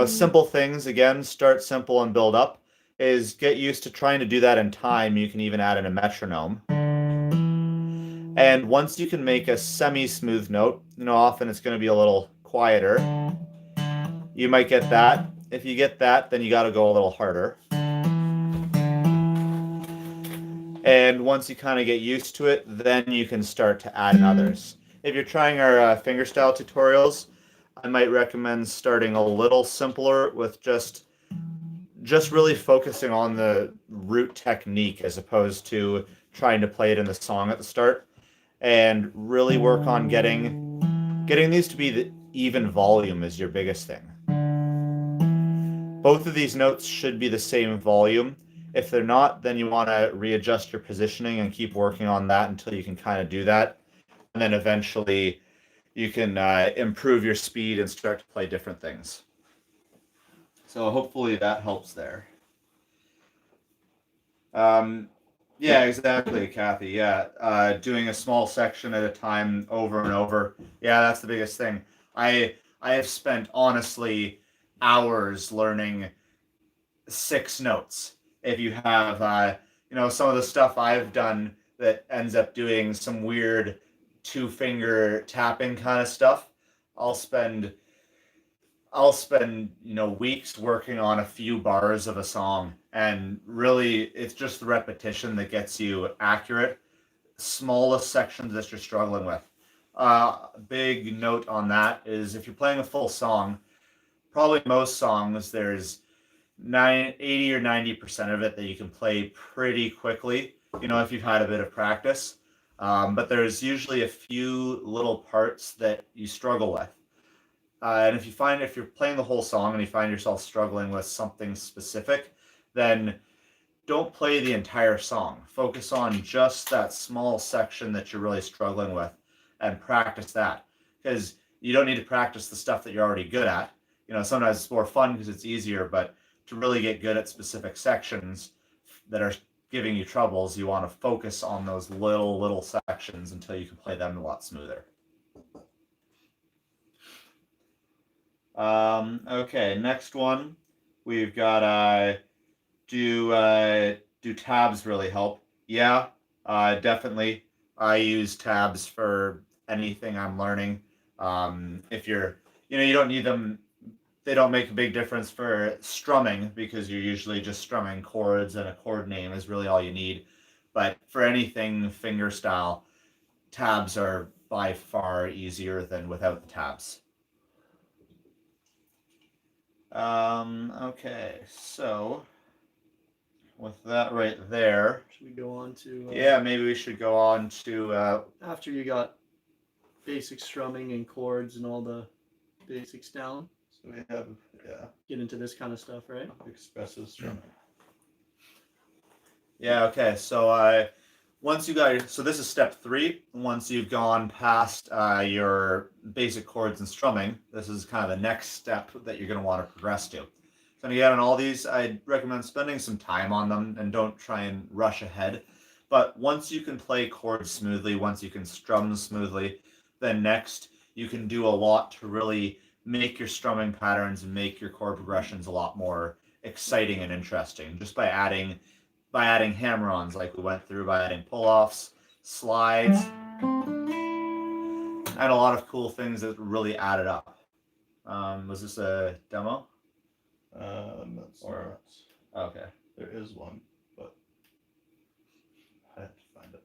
simple things. Again, start simple and build up. Is get used to trying to do that in time. You can even add in a metronome. And once you can make a semi-smooth note, often it's going to be a little quieter. You might get that. If you get that, then you got to go a little harder. And once you kind of get used to it, then you can start to add in others. If you're trying our fingerstyle tutorials, I might recommend starting a little simpler with just really focusing on the root technique as opposed to trying to play it in the song at the start, and really work on getting these to be the even volume is your biggest thing. Both of these notes should be the same volume. If they're not, then you want to readjust your positioning and keep working on that until you can kind of do that. And then eventually you can improve your speed and start to play different things. So hopefully that helps there. Yeah, exactly, Kathy. Yeah, doing a small section at a time over and over. Yeah, that's the biggest thing. I have spent honestly hours learning 6 notes. If you have, some of the stuff I've done that ends up doing some weird 2-finger tapping kind of stuff, I'll spend weeks working on a few bars of a song, and really it's just the repetition that gets you accurate. Smallest sections that you're struggling with. Big note on that is if you're playing a full song, probably most songs there's 80 or 90% of it that you can play pretty quickly, if you've had a bit of practice. But there's usually a few little parts that you struggle with. And if you're playing the whole song and you find yourself struggling with something specific, then don't play the entire song. Focus on just that small section that you're really struggling with and practice that. Because you don't need to practice the stuff that you're already good at. Sometimes it's more fun because it's easier, but to really get good at specific sections that are giving you troubles, you want to focus on those little sections until you can play them a lot smoother. Okay, next one. We've got do tabs really help? Yeah, definitely. I use tabs for anything I'm learning. If you're, you don't need them. They don't make a big difference for strumming because you're usually just strumming chords, and a chord name is really all you need. But for anything fingerstyle, tabs are by far easier than without the tabs. Okay, so with that right there, Should we go on to? yeah, maybe we should go on to. After you got basic strumming and chords and all the basics down, So we have, get into this kind of stuff, right? expressive strumming. Yeah, okay, so once you got so this is step 3. Once you've gone past your basic chords and strumming, this is kind of the next step that you're going to want to progress to. So again, on all these, I'd recommend spending some time on them and don't try and rush ahead. But once you can play chords smoothly, once you can strum smoothly, then next you can do a lot to really make your strumming patterns and make your chord progressions a lot more exciting and interesting, just by adding hammer-ons like we went through, by adding pull-offs, slides, and a lot of cool things that really added up. Was this a demo? That's Or- not. Okay. There is one, but I have to find it.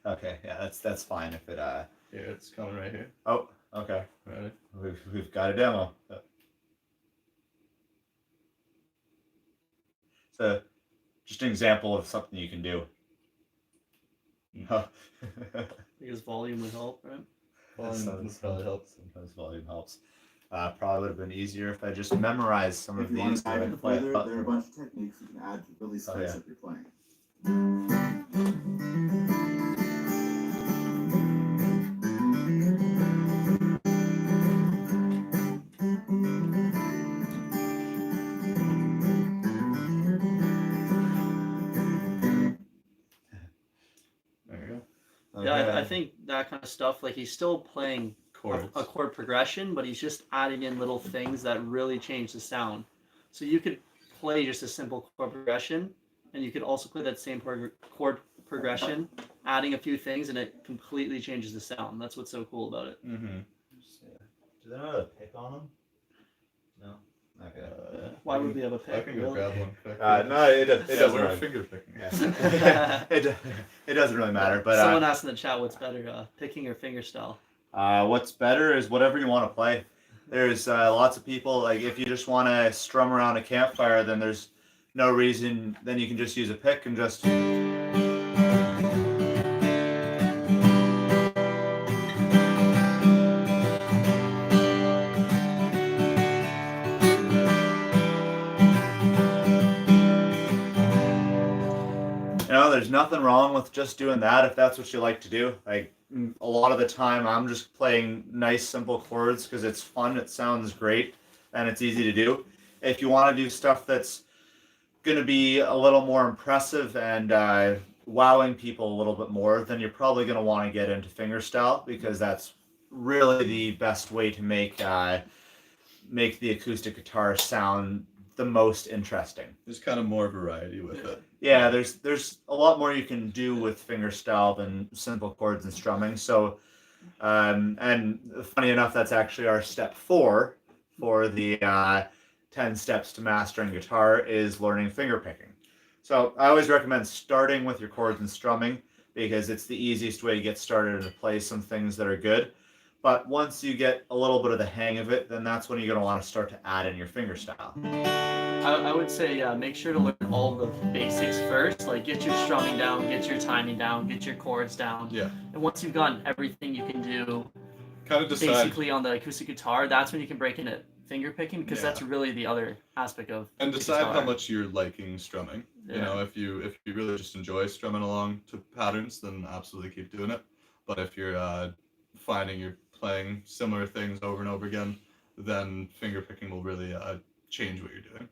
Okay, yeah, that's fine if it Here, it's coming right here. Oh, okay. Ready? We've got a demo. So just an example of something you can do. Because volume would help, right? Volume would probably help. Sometimes volume helps. Probably would have been easier if I just memorized some If of you want these. to add in Play further, it. there are a bunch of techniques you can add to really spice yeah. up your playing. that kind of stuff, like he's still playing Chords. a chord progression, but he's just adding in little things that really change the sound. So you could play just a simple chord progression, and you could also play that same chord progression, adding a few things, and it completely changes the sound. That's what's so cool about it. Mm-hmm. Do they know how to pick on them? No. Okay. Why would we have a I pick? can go Really? grab one quick. No, it doesn't we're really. finger picking. Yeah. it doesn't really matter. But Someone asked in the chat what's better, picking or fingerstyle. what's better is whatever you want to play. There's lots of people, like if you just want to strum around a campfire, then there's no reason. Then you can just use a pick and just. There's nothing wrong with just doing that if that's what you like to do. Like a lot of the time, I'm just playing nice, simple chords because it's fun, it sounds great, and it's easy to do. If you want to do stuff that's going to be a little more impressive and wowing people a little bit more, then you're probably going to want to get into fingerstyle because that's really the best way to make the acoustic guitar sound the most interesting. There's kind of more variety with it. Yeah, there's a lot more you can do with fingerstyle than simple chords and strumming. So, and funny enough, that's actually our step 4 for the 10 steps to mastering guitar is learning finger picking. So I always recommend starting with your chords and strumming because it's the easiest way to get started and to play some things that are good. But once you get a little bit of the hang of it, then that's when you're going to want to start to add in your fingerstyle. I would say make sure to learn all the basics first. Like get your strumming down, get your timing down, get your chords down. Yeah. And once you've gotten everything you can do, kind of decide basically on the acoustic guitar, that's when you can break into finger picking because Yeah. that's really the other aspect of and the decide guitar. how much you're liking strumming. Yeah. You know, if you really just enjoy strumming along to patterns, then absolutely keep doing it. But if you're finding you're playing similar things over and over again, then finger picking will really change what you're doing.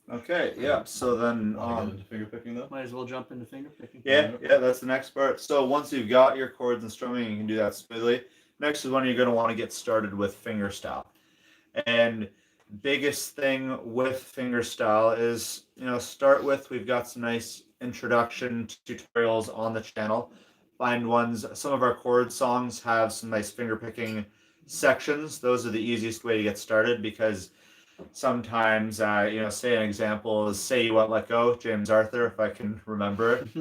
Okay, yeah. So then, Want to get into finger picking though? Might as well jump into finger picking. yeah, that's the next part. So once you've got your chords and strumming, you can do that smoothly. Next is when you're going to want to get started with fingerstyle. And biggest thing with fingerstyle is, start with, we've got some nice introduction tutorials on the channel. Find ones, some of our chord songs have some nice finger picking sections. Those are the easiest way to get started because sometimes, say an example is Say You Won't Let Go, James Arthur, if I can remember it.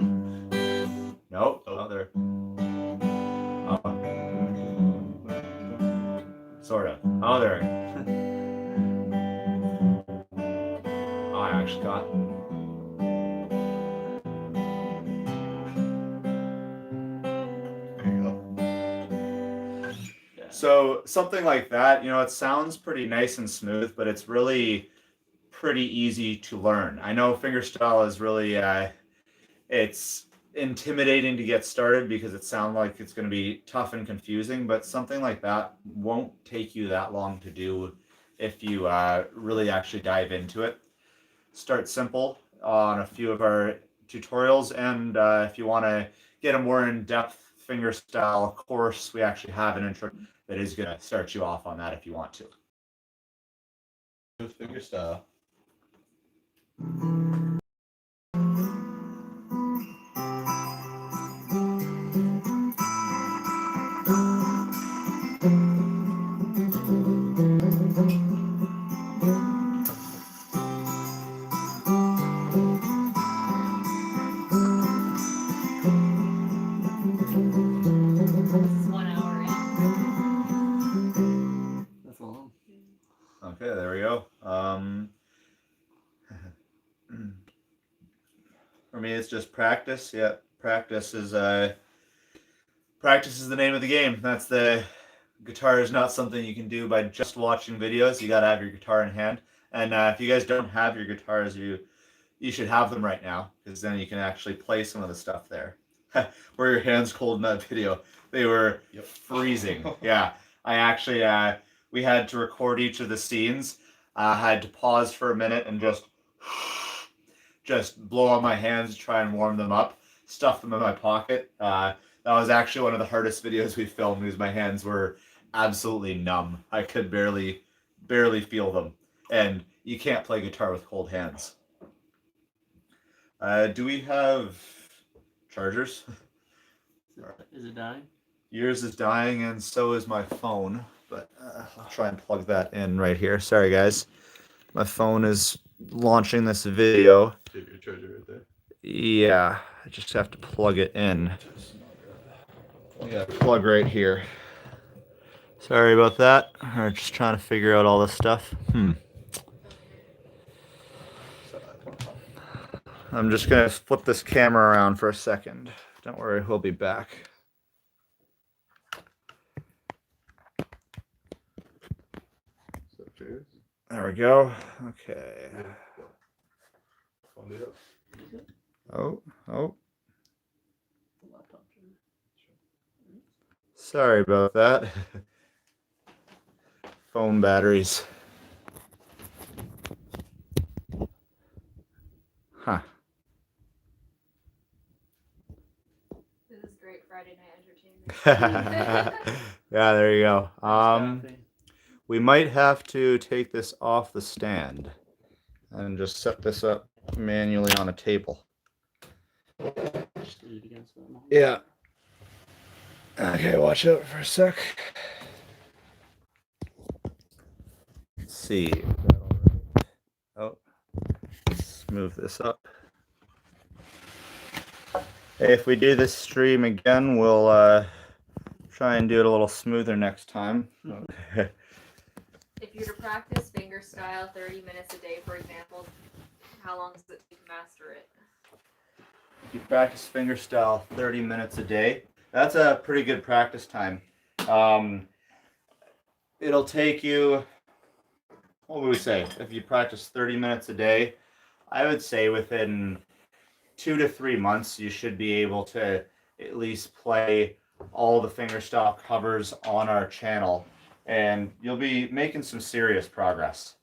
Nope. Oh, there. Oh. Sort of. Oh, there. Oh, I actually got it. There you go. So something like that, it sounds pretty nice and smooth, but it's really pretty easy to learn. I know fingerstyle is really, it's intimidating to get started because it sounds like it's going to be tough and confusing, but something like that won't take you that long to do if you really actually dive into it. Start simple on a few of our tutorials, and if you want to get a more in-depth fingerstyle course, we actually have an intro that is going to start you off on that if you want to. With fingerstyle. This is 1 hour in. That's long. Okay, there we go. For me, it's just practice. Yeah, practice is the name of the game. That's the guitar is not something you can do by just watching videos. You got to have your guitar in hand. And if you guys don't have your guitars, you should have them right now because then you can actually play some of the stuff there. Were your hands cold in that video? They were freezing. Yeah, I actually we had to record each of the scenes. I had to pause for a minute and just blow on my hands to try and warm them up. stuff them in my pocket. That was actually one of the hardest videos we filmed because my hands were absolutely numb. I could barely feel them. And you can't play guitar with cold hands. Do we have chargers? Is it dying? Yours is dying and so is my phone. But I'll try and plug that in right here. Sorry, guys. My phone is launching this video. Take your charger right there. Yeah, I just have to plug it in. Yeah, plug right here. Sorry about that. We're just trying to figure out all this stuff. I'm just gonna flip this camera around for a second. Don't worry, we'll be back. There we go. Okay. Oh. Sorry about that. Phone batteries. Huh. This is great Friday night entertainment. Yeah, there you go. Thanks, Kathy. We might have to take this off the stand and just set this up manually on a table. Just lean it against that one. Yeah. Okay, watch out for a sec. Let's see. Oh, let's move this up. If we do this stream again, we'll try and do it a little smoother next time. If you're to practice fingerstyle 30 minutes a day, for example, how long does it take to master it? If you practice fingerstyle 30 minutes a day, that's a pretty good practice time. It'll take you, what would we say? If you practice 30 minutes a day, I would say within 2 to 3 months, you should be able to at least play all the fingerstyle covers on our channel, and you'll be making some serious progress.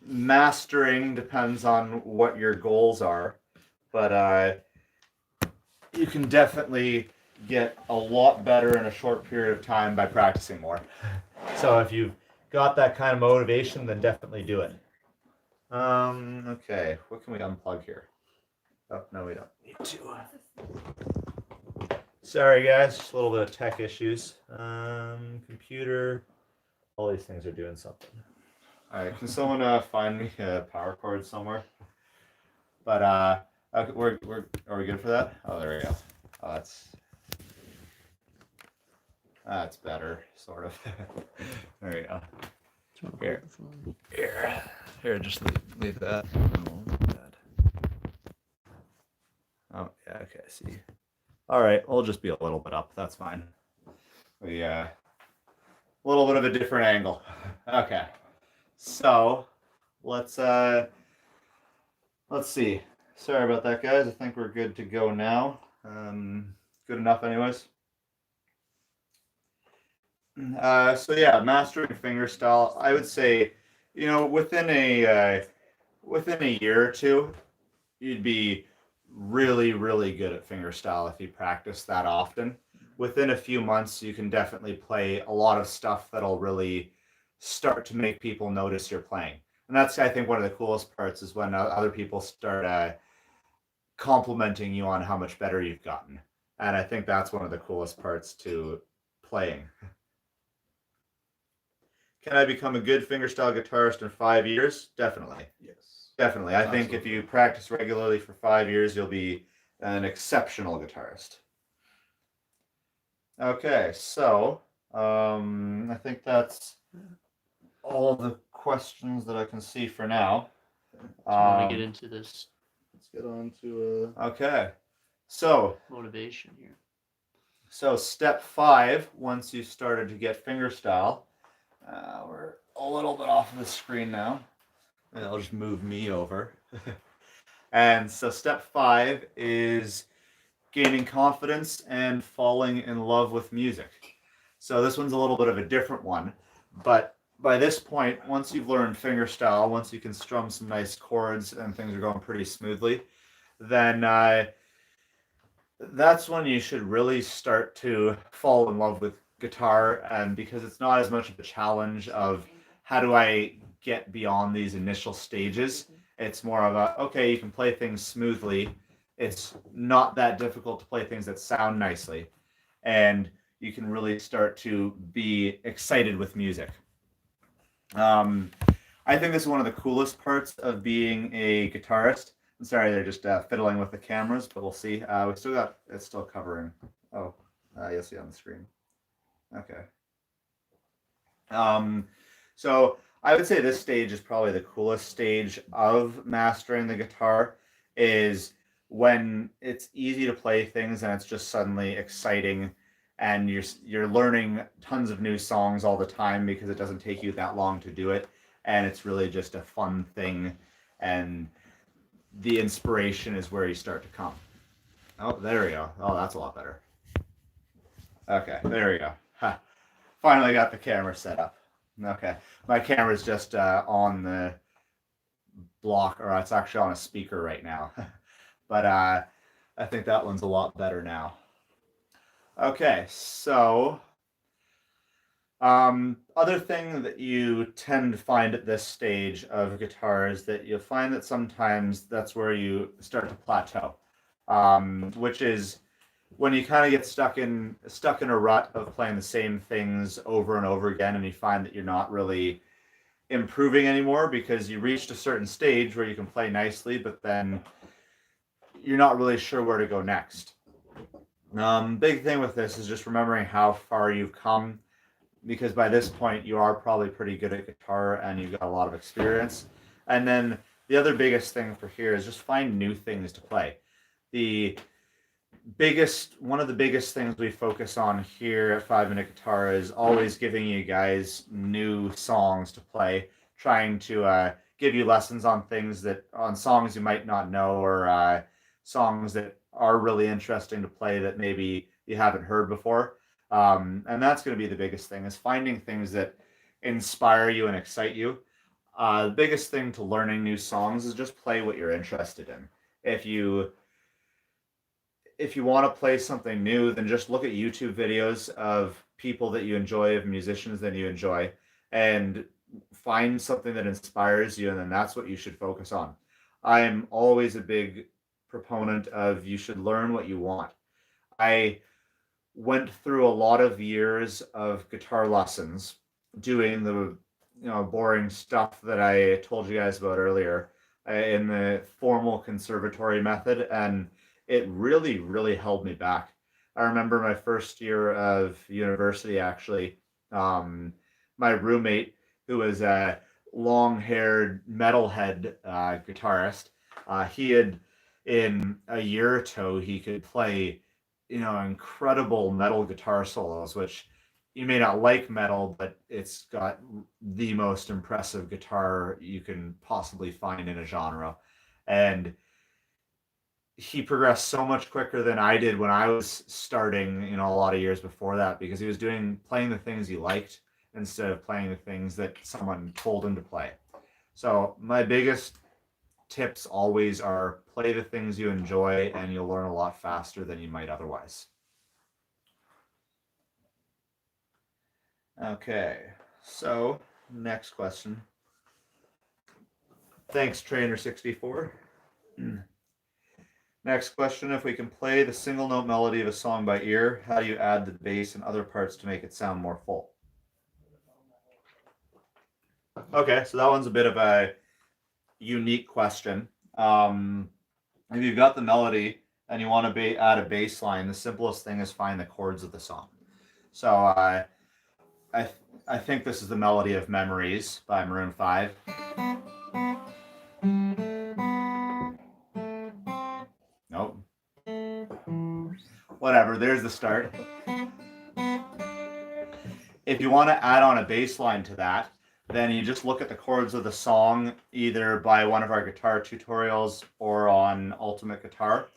Mastering depends on what your goals are, but you can definitely get a lot better in a short period of time by practicing more. So if you've got that kind of motivation, then definitely do it. Okay, what can we unplug here? Oh, no, we don't need to. Sorry guys, just a little bit of tech issues. Computer, all these things are doing something. All right, can someone find me a power cord somewhere? But okay, are we good for that? Oh, there we go. Oh, that's better, sort of. There you go. Here, just leave that. Oh, yeah, okay, I see. All right, we'll just be a little bit up. That's fine. A little bit of a different angle. Okay, so let's see. Sorry about that, guys. I think we're good to go now. Good enough, anyways. So yeah, mastering fingerstyle. I would say, within a year or two, you'd be really, really good at fingerstyle if you practice that often. Within a few months, you can definitely play a lot of stuff that'll really start to make people notice you're playing. And that's, I think, one of the coolest parts is when other people start complimenting you on how much better you've gotten. And I think that's one of the coolest parts to playing. Can I become a good fingerstyle guitarist in 5 years? Definitely. Yes. Definitely. I think if you practice regularly for 5 years, you'll be an exceptional guitarist. Okay, so I think that's all the questions that I can see for now. I want to get into this Let's get on to Okay, so motivation here. So step 5, once you started to get fingerstyle, we're a little bit off of the screen now. And I'll just move me over. And so step 5 is gaining confidence and falling in love with music. So this one's a little bit of a different one, but by this point, once you've learned fingerstyle, once you can strum some nice chords and things are going pretty smoothly, then that's when you should really start to fall in love with guitar, and because it's not as much of a challenge of how do I get beyond these initial stages. It's more of a, okay, you can play things smoothly. It's not that difficult to play things that sound nicely, and you can really start to be excited with music. I think this is one of the coolest parts of being a guitarist. I'm sorry, they're just fiddling with the cameras, but we'll see. We still got, it's still covering. Oh, you'll see on the screen. Okay. So I would say this stage is probably the coolest stage of mastering the guitar, is when it's easy to play things and it's just suddenly exciting, and you're learning tons of new songs all the time because it doesn't take you that long to do it, and it's really just a fun thing, and the inspiration is where you start to come. Oh, there we go. Oh, that's a lot better. Okay, there we go. Ha. Finally got the camera set up. Okay, my camera's just on the block, or it's actually on a speaker right now. But I think that one's a lot better now. Okay, so other thing that you tend to find at this stage of guitar is that you'll find that sometimes that's where you start to plateau, which is when you kind of get stuck in a rut of playing the same things over and over again, and you find that you're not really improving anymore because you reached a certain stage where you can play nicely, but then you're not really sure where to go next. Big thing with this is just remembering how far you've come, because by this point you are probably pretty good at guitar and you've got a lot of experience. And then the other biggest thing for here is just find new things to play. One of the biggest things we focus on here at 5 Minute Guitar is always giving you guys new songs to play, trying to give you lessons on songs you might not know, or songs that are really interesting to play that maybe you haven't heard before. And that's going to be the biggest thing, is finding things that inspire you and excite you. The biggest thing to learning new songs is just play what you're interested in. If you want to play something new, then just look at YouTube videos of people that you enjoy, of musicians that you enjoy, and find something that inspires you, and then that's what you should focus on. I'm always a big proponent of you should learn what you want. I went through a lot of years of guitar lessons doing the boring stuff that I told you guys about earlier in the formal conservatory method, and it really, really held me back. I remember my first year of university, actually, my roommate, who was a long-haired metalhead guitarist, he had, in a year or two, he could play, incredible metal guitar solos, which you may not like metal, but it's got the most impressive guitar you can possibly find in a genre. And he progressed so much quicker than I did when I was starting, a lot of years before that, because he was playing the things he liked instead of playing the things that someone told him to play. So my biggest tips always are play the things you enjoy, and you'll learn a lot faster than you might otherwise. Okay, so next question. Thanks, Trainer64. Next question, if we can play the single note melody of a song by ear, how do you add the bass and other parts to make it sound more full? Okay, so that one's a bit of a unique question. If you've got the melody and you want to add a bass line, the simplest thing is find the chords of the song. So I think this is the melody of Memories by Maroon 5. Nope. Whatever, there's the start. If you want to add on a bass line to that, then you just look at the chords of the song, either by one of our guitar tutorials or on Ultimate Guitar,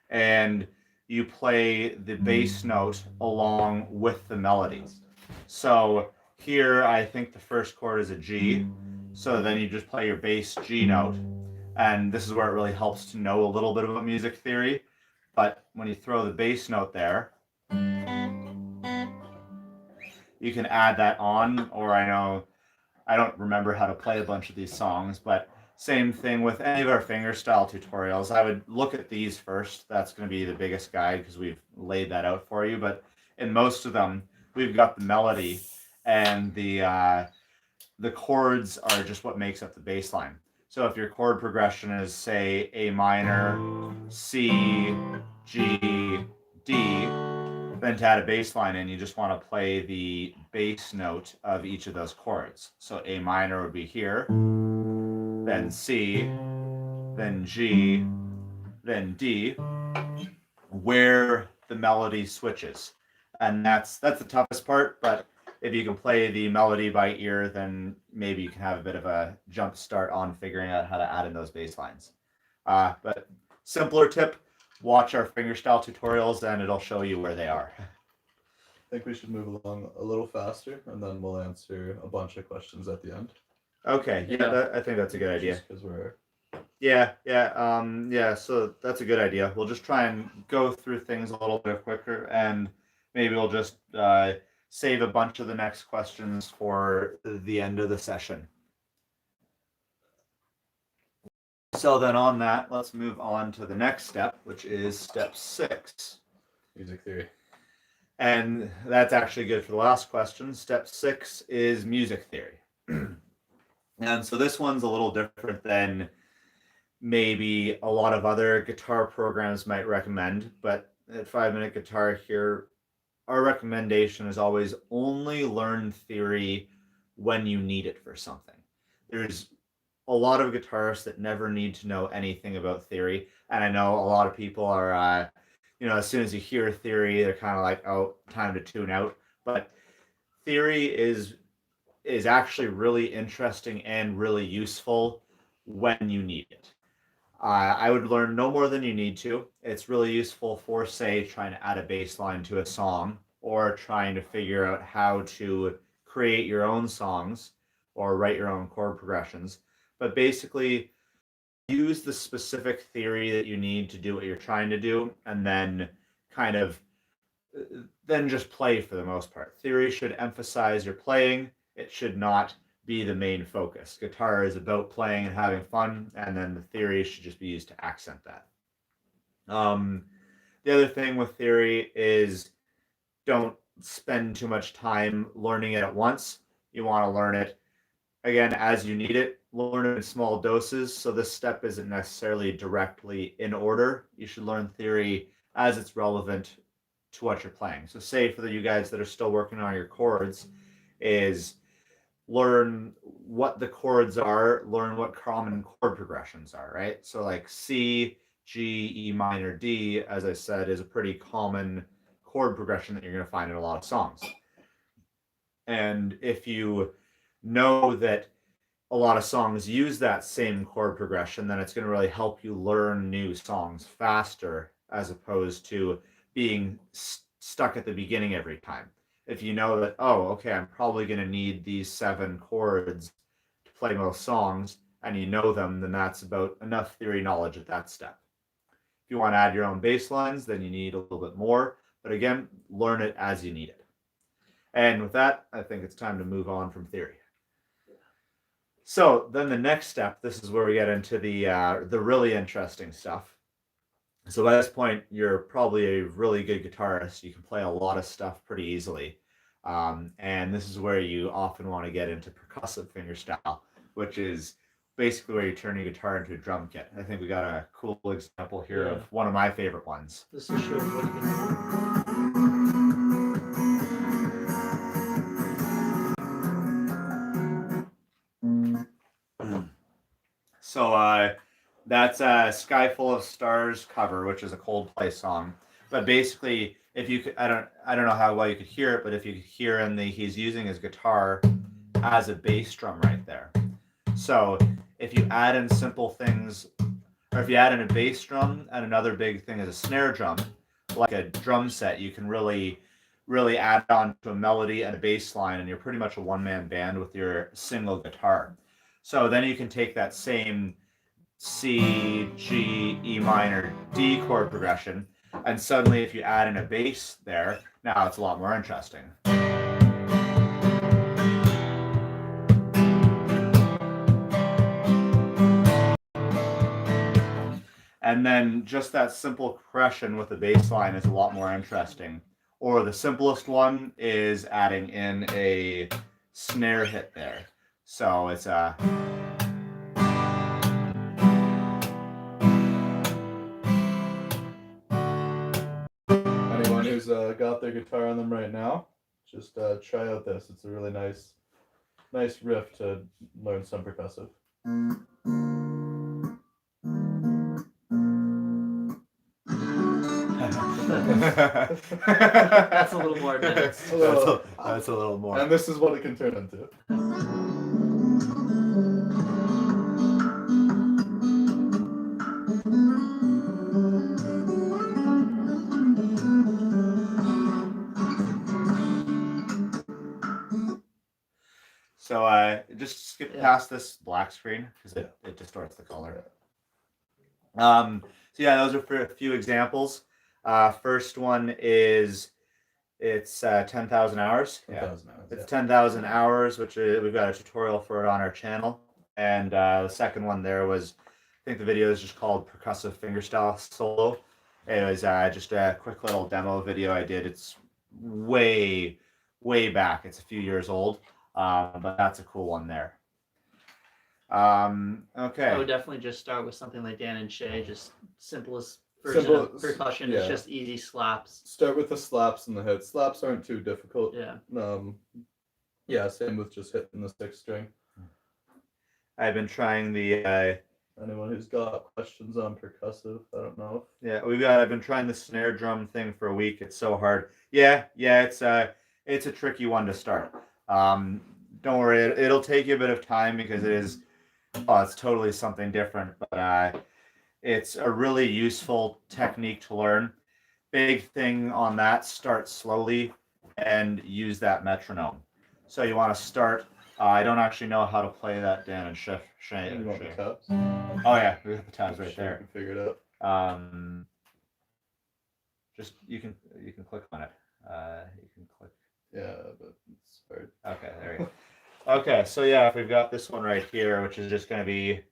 and you play the bass note along with the melody. So here, I think the first chord is a G, so then you just play your bass G note, And this is where it really helps to know a little bit about music theory. But when you throw the bass note there, you can add that on, or I don't remember how to play a bunch of these songs, but same thing with any of our fingerstyle tutorials. I would look at these first. That's going to be the biggest guide because we've laid that out for you. But in most of them, we've got the melody, and the chords are just what makes up the bass line. So if your chord progression is, say, A minor, C, G, D, then to add a bass line in, you just want to play the bass note of each of those chords. So A minor would be here, then C, then G, then D, where the melody switches. And that's the toughest part, but if you can play the melody by ear, then maybe you can have a bit of a jump start on figuring out how to add in those bass lines. But simpler tip, watch our fingerstyle tutorials and it'll show you where they are. I think we should move along a little faster, and then we'll answer a bunch of questions at the end. Okay, yeah, I think that's a good idea. Because we're Yeah. So that's a good idea. We'll just try and go through things a little bit quicker, and maybe we'll just save a bunch of the next questions for the end of the session. So then on that, let's move on to the next step, which is step 6. music theory. And that's actually good for the last question. Step 6 is music theory. And so this one's a little different than maybe a lot of other guitar programs might recommend, but at 5 Minute Guitar here, our recommendation is always only learn theory when you need it for something. There's a lot of guitarists that never need to know anything about theory, and I know a lot of people are, as soon as you hear theory, they're kind of like, oh, time to tune out. But theory is actually really interesting and really useful when you need it. I would learn no more than you need to. It's really useful for, say, trying to add a bass line to a song, or trying to figure out how to create your own songs or write your own chord progressions. But basically, use the specific theory that you need to do what you're trying to do, and then then just play for the most part. Theory should emphasize your playing. It should not be the main focus. Guitar is about playing and having fun, and then the theory should just be used to accent that. The other thing with theory is don't spend too much time learning it at once. You want to learn it, again, as you need it. Learn it in small doses, so this step isn't necessarily directly in order. You should learn theory as it's relevant to what you're playing. So say for you guys that are still working on your chords, is learn what the chords are, learn what common chord progressions are, right? So like C, G, E minor, D, as I said, is a pretty common chord progression that you're going to find in a lot of songs. And if you know that a lot of songs use that same chord progression, then it's going to really help you learn new songs faster, as opposed to being stuck at the beginning every time. If you know that, oh, okay, I'm probably going to need these 7 chords to play most songs, and you know them, then that's about enough theory knowledge at that step. If you want to add your own bass lines, then you need a little bit more. But again, learn it as you need it. And with that, I think it's time to move on from theory. So then the next step, this is where we get into the really interesting stuff. So by this point, you're probably a really good guitarist. You can play a lot of stuff pretty easily. And this is where you often want to get into percussive fingerstyle, which is basically where you turn your guitar into a drum kit. I think we got a cool example here of one of my favorite ones. This is showing what you can do. So that's a Sky Full of Stars cover, which is a Coldplay song. But basically, if you could, I don't know how well you could hear it, but if you could hear he's using his guitar as a bass drum right there. So if you add in simple things, or if you add in a bass drum, and another big thing is a snare drum, like a drum set, you can really add on to a melody and a bass line, and you're pretty much a one-man band with your single guitar. So then you can take that same C, G, E minor, D chord progression. And suddenly if you add in a bass there, now it's a lot more interesting. And then just that simple progression with the bass line is a lot more interesting. Or the simplest one is adding in a snare hit there. So it's a... Anyone who's got their guitar on them right now, just try out this. It's a really nice riff to learn some percussive. That's a little more advanced. That's a little more. And this is what it can turn into. So just skip past this black screen because it distorts the color. So yeah, those are for a few examples. First one is it's 10,000 hours. 10,000 hours. It's 10,000 hours, which we've got a tutorial for it on our channel. And the second one there was, I think the video is just called Percussive Fingerstyle Solo. It was just a quick little demo video I did. It's way back. It's a few years old, but that's a cool one there. Okay. I would definitely just start with something like Dan and Shay, just simplest version of percussion. Yeah. It's just easy slaps. Start with the slaps and the hits. Slaps aren't too difficult. Yeah. Yeah, same with just hitting the sixth string. I've been trying the Anyone who's got questions on percussive, I don't know. yeah, I've been trying the snare drum thing for a week. It's so hard. Yeah, it's a tricky one to start. Don't worry, it'll take you a bit of time because it's totally something different, but it's a really useful technique to learn. Big thing on that, start slowly and use that metronome. So you want to start. I don't actually know how to play that Dan and Shay. You want the tabs? Oh yeah, we got the tabs right there. You can figure it out. Just you can click on it. You can click. Yeah, but it's hard. Okay, there you go. Okay, so yeah, if we've got this one right here, which is just going to be.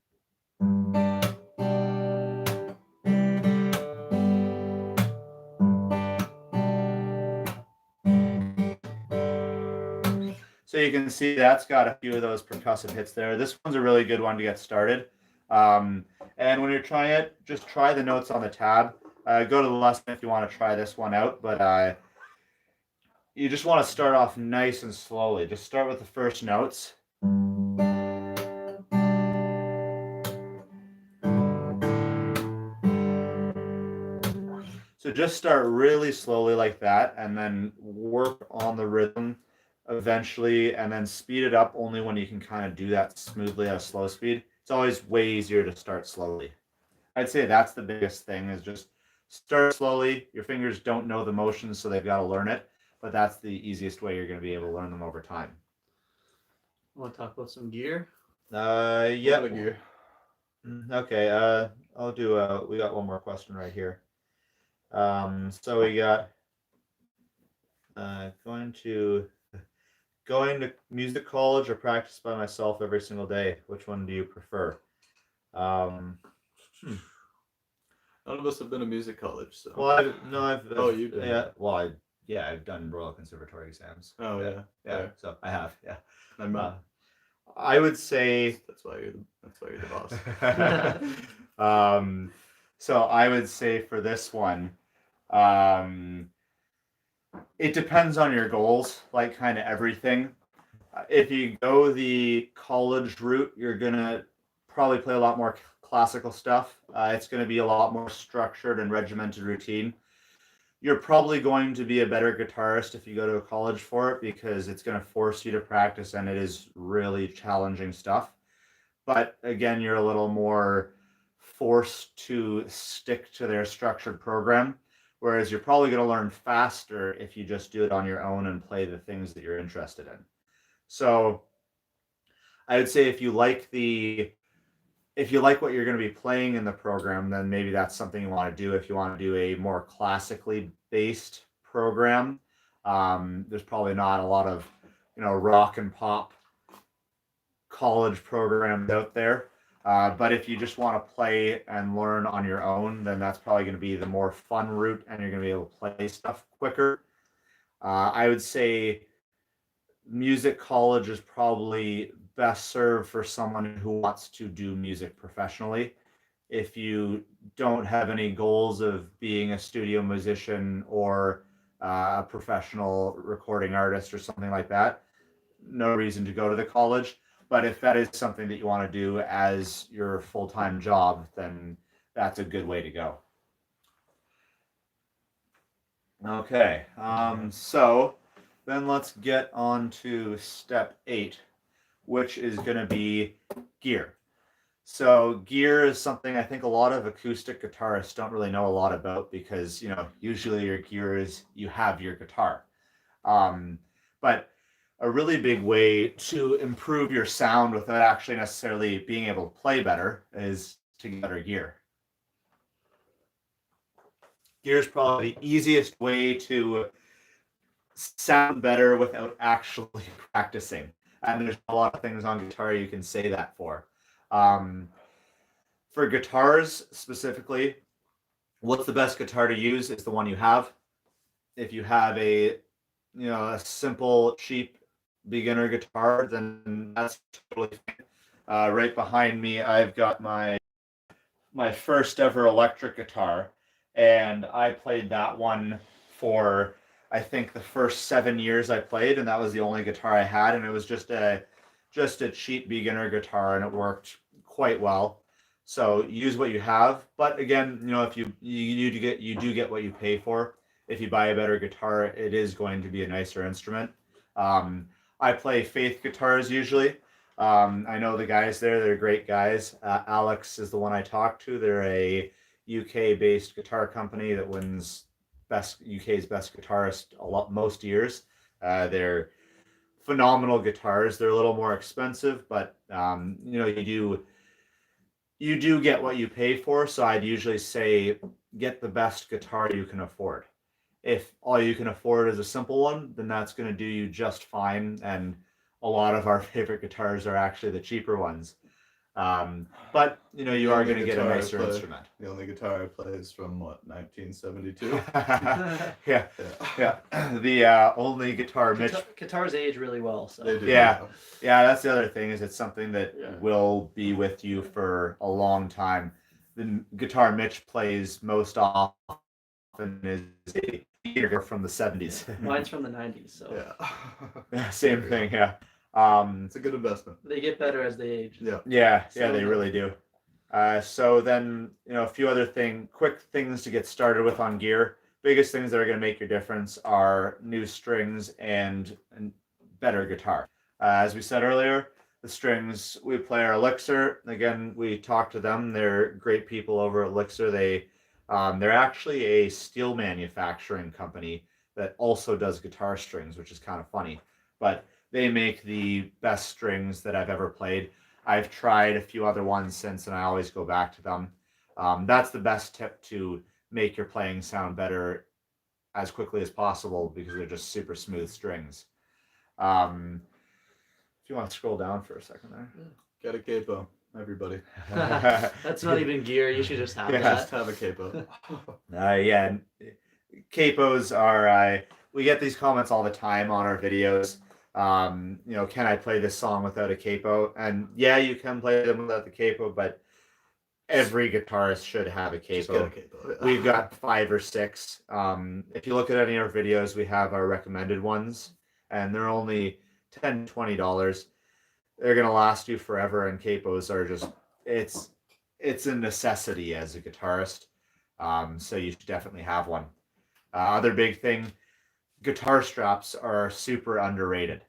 So you can see that's got a few of those percussive hits there. This one's a really good one to get started. And when you're trying it, just try the notes on the tab. Go to the lesson if you want to try this one out, but you just want to start off nice and slowly. Just start with the first notes. So just start really slowly like that, and then work on the rhythm eventually, and then speed it up only when you can kind of do that smoothly at a slow speed. It's always way easier to start slowly. I'd say that's the biggest thing, is just start slowly. Your fingers don't know the motions, so they've got to learn it, but that's the easiest way you're going to be able to learn them over time. Want to talk about some gear? Yeah. Gear. Okay, I'll do, we got one more question right here. So we got going to music college or practice by myself every single day. Which one do you prefer? None of us have been to music college, so. Well, I've you did. Yeah. Well, I've done Royal Conservatory exams. Oh yeah. Yeah. So I have. Yeah. I'm I would say that's why you're the boss. So I would say for this one, it depends on your goals, like kind of everything. If you go the college route, you're gonna probably play a lot more classical stuff. It's gonna be a lot more structured and regimented routine. You're probably going to be a better guitarist if you go to a college for it, because it's going to force you to practice, and it is really challenging stuff. But again, you're a little more forced to stick to their structured program, whereas you're probably going to learn faster if you just do it on your own and play the things that you're interested in. So I would say if you like the if you like what you're going to be playing in the program, then maybe that's something you want to do. If you want to do a more classically based program, there's probably not a lot of, rock and pop college programs out there. But if you just want to play and learn on your own, then that's probably going to be the more fun route, and you're going to be able to play stuff quicker. I would say music college is probably best served for someone who wants to do music professionally. If you don't have any goals of being a studio musician or a professional recording artist or something like that, no reason to go to the college. But if that is something that you want to do as your full-time job, then that's a good way to go. Okay, so then let's get on to step 8, which is going to be gear. So gear is something I think a lot of acoustic guitarists don't really know a lot about, because usually your gear is you have your guitar. But a really big way to improve your sound without actually necessarily being able to play better is to get better gear. Gear is probably the easiest way to sound better without actually practicing. And there's a lot of things on guitar you can say that for. For guitars specifically, what's the best guitar to use is the one you have. If you have a simple, cheap beginner guitar, then that's totally fine. Right behind me, I've got my first ever electric guitar, and I played that one for I think the first 7 years I played, and that was the only guitar I had, and it was just a cheap beginner guitar, and it worked quite well. So use what you have, but again, if you do get what you pay for. If you buy a better guitar, it is going to be a nicer instrument. I play Faith guitars usually. I know the guys there; they're great guys. Alex is the one I talk to. They're a UK-based guitar company that wins UK's best guitarist most years. They're phenomenal guitars. They're a little more expensive, but you do get what you pay for. So I'd usually say get the best guitar you can afford. If all you can afford is a simple one, then that's going to do you just fine. And a lot of our favorite guitars are actually the cheaper ones. But you are going to get a nicer instrument. The only guitar I play is from 1972. Yeah. The only guitar Mitch. Guitars age really well. So. They do. Yeah. That's the other thing, is it's something that will be with you for a long time. The guitar Mitch plays most often is a gear from the 70s. Mine's from the 90s. So. Yeah. Same thing. Yeah. It's a good investment. They get better as they age. Yeah, they really do. So then, a few other quick things to get started with on gear. Biggest things that are going to make your difference are new strings and better guitar. As we said earlier, the strings we play are Elixir. Again, we talked to them. They're great people over at Elixir. They're actually a steel manufacturing company that also does guitar strings, which is kind of funny. But they make the best strings that I've ever played. I've tried a few other ones since, and I always go back to them. That's the best tip to make your playing sound better as quickly as possible, because they're just super smooth strings. If you want to scroll down for a second there. Get a capo, everybody. That's not even gear. You should just have that. Just have a capo. Yeah, capos are. We get these comments all the time on our videos. Can I play this song without a capo? And yeah, you can play them without the capo, but every guitarist should have a capo. Just get a capo. We've got 5 or 6. If you look at any of our videos, we have our recommended ones, and they're only $10, $20. They're gonna last you forever, and capos are just it's a necessity as a guitarist. So you should definitely have one. Other big thing, guitar straps are super underrated.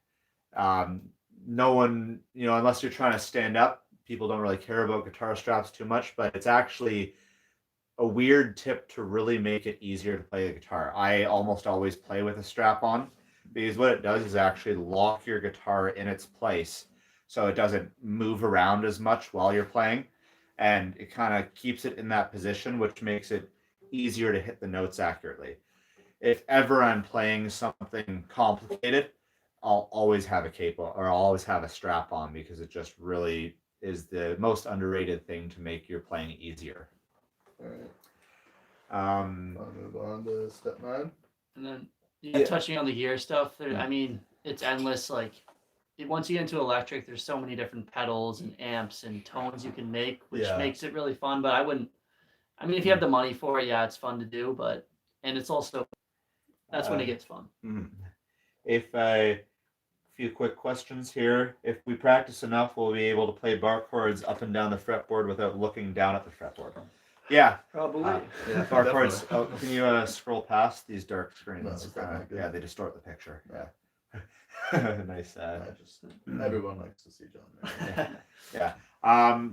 No one, unless you're trying to stand up, people don't really care about guitar straps too much, but it's actually a weird tip to really make it easier to play the guitar. I almost always play with a strap on, because what it does is actually lock your guitar in its place so it doesn't move around as much while you're playing. and it kind of keeps it in that position, which makes it easier to hit the notes accurately. If ever I'm playing something complicated, I'll always have a capo or I'll always have a strap on, because it just really is the most underrated thing to make your playing easier. All right. Um, I'll move on to step 9. And then Yeah. touching on the gear stuff, I mean, it's endless. Like once you get into electric, there's so many different pedals and amps and tones you can make, which Yeah. makes it really fun. But I wouldn't. I mean, if you have the money for it, yeah, it's fun to do. But and it's also that's when it gets fun. If a few quick questions here. If we practice enough, we'll be able to play bar chords up and down the fretboard without looking down at the fretboard. Yeah. Probably. Yeah, bar chords. Oh, can you scroll past these dark screens? No, it's definitely good. Yeah, they distort the picture. Yeah. Nice. Everyone likes to see John there. Yeah.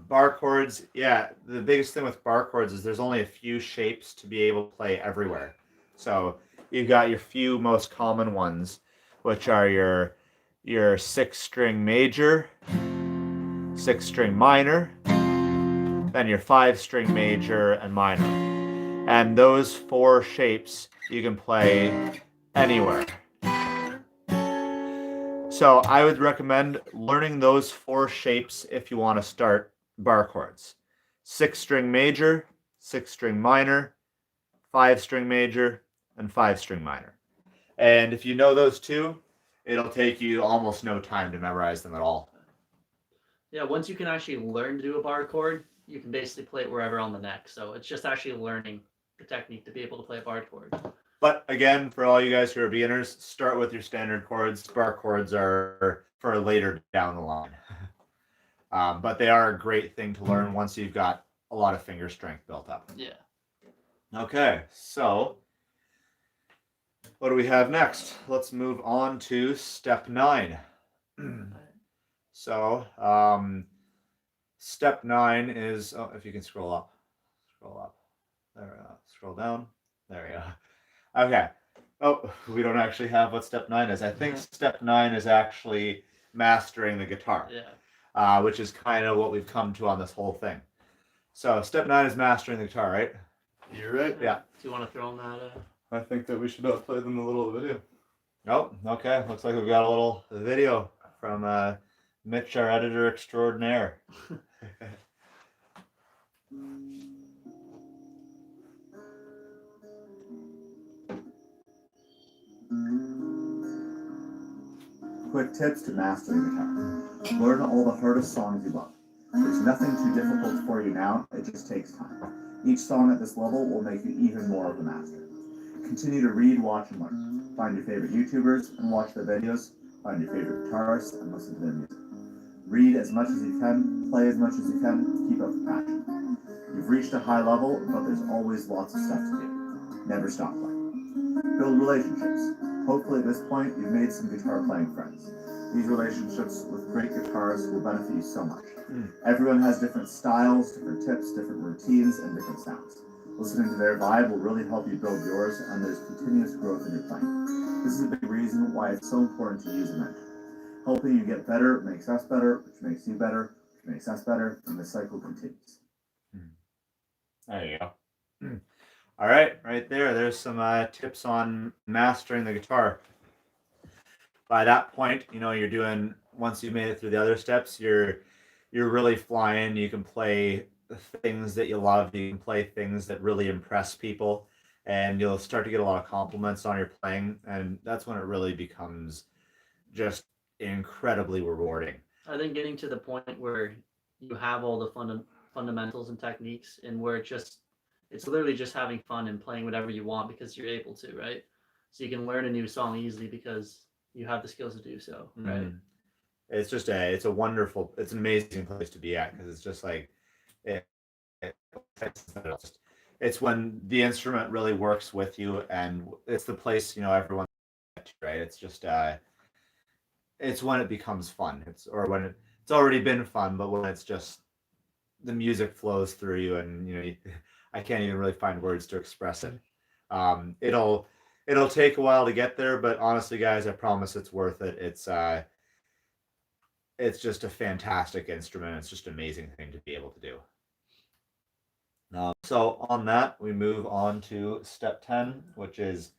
Bar chords. Yeah, the biggest thing with bar chords is there's only a few shapes to be able to play everywhere. So you've got your few most common ones, which are your 6-string major, 6-string minor, then your 5-string major and minor. And those 4 shapes you can play anywhere. So I would recommend learning those 4 shapes if you want to start bar chords. 6-string major, 6-string minor, 5-string major, and 5-string minor. And if you know those 2, it'll take you almost no time to memorize them at all. Yeah, once you can actually learn to do a bar chord, you can basically play it wherever on the neck. So it's just actually learning the technique to be able to play a bar chord. But again, for all you guys who are beginners, start with your standard chords. Bar chords are for later down the line. But they are a great thing to learn once you've got a lot of finger strength built up. Yeah. Okay, so what do we have next? Let's move on to step 9. So, step 9 is, if you can scroll up, there, scroll down, there we go. Okay. Oh, we don't actually have what step 9 is. I think step 9 is actually mastering the guitar. Yeah. Which is kind of what we've come to on this whole thing. So step 9 is mastering the guitar, right? You're right. Yeah. Do you want to throw in that? I think that we should play them a little video. Oh, okay. Looks like we've got a little video from Mitch, our editor extraordinaire. Quick tips to master the guitar. Learn all the hardest songs you love. There's nothing too difficult for you now, it just takes time. Each song at this level will make you even more of a master. Continue to read, watch, and learn. Find your favorite YouTubers and watch their videos. Find your favorite guitarists and listen to their music. Read as much as you can, play as much as you can, keep up the passion. You've reached a high level, but there's always lots of stuff to do. Never stop playing. Build relationships. Hopefully at this point, you've made some guitar playing friends. These relationships with great guitarists will benefit you so much. Everyone has different styles, different tips, different routines, and different sounds. Listening to their vibe will really help you build yours, and there's continuous growth in your playing. This is a big reason why it's so important to use a mentor. Helping you get better makes us better, which makes you better, which makes us better, and the cycle continues. There you go. All right, right there. There's some tips on mastering the guitar. By that point, you're doing, once you've made it through the other steps, you're really flying. You can play things that you love. You can play things that really impress people, and you'll start to get a lot of compliments on your playing, and that's when it really becomes just incredibly rewarding. I think getting to the point where you have all the fundamentals and techniques, and where it's literally just having fun and playing whatever you want because you're able to, right? So you can learn a new song easily because you have the skills to do so, right? It's just it's an amazing place to be at, because it's just like it's when the instrument really works with you, and it's the place everyone, right? It's just it's when it becomes fun. It's already been fun, but when it's just the music flows through you, and I can't even really find words to express it. It'll take a while to get there, but honestly, guys, I promise it's worth it. It's just a fantastic instrument. It's just an amazing thing to be able to do. So on that, we move on to step 10, which is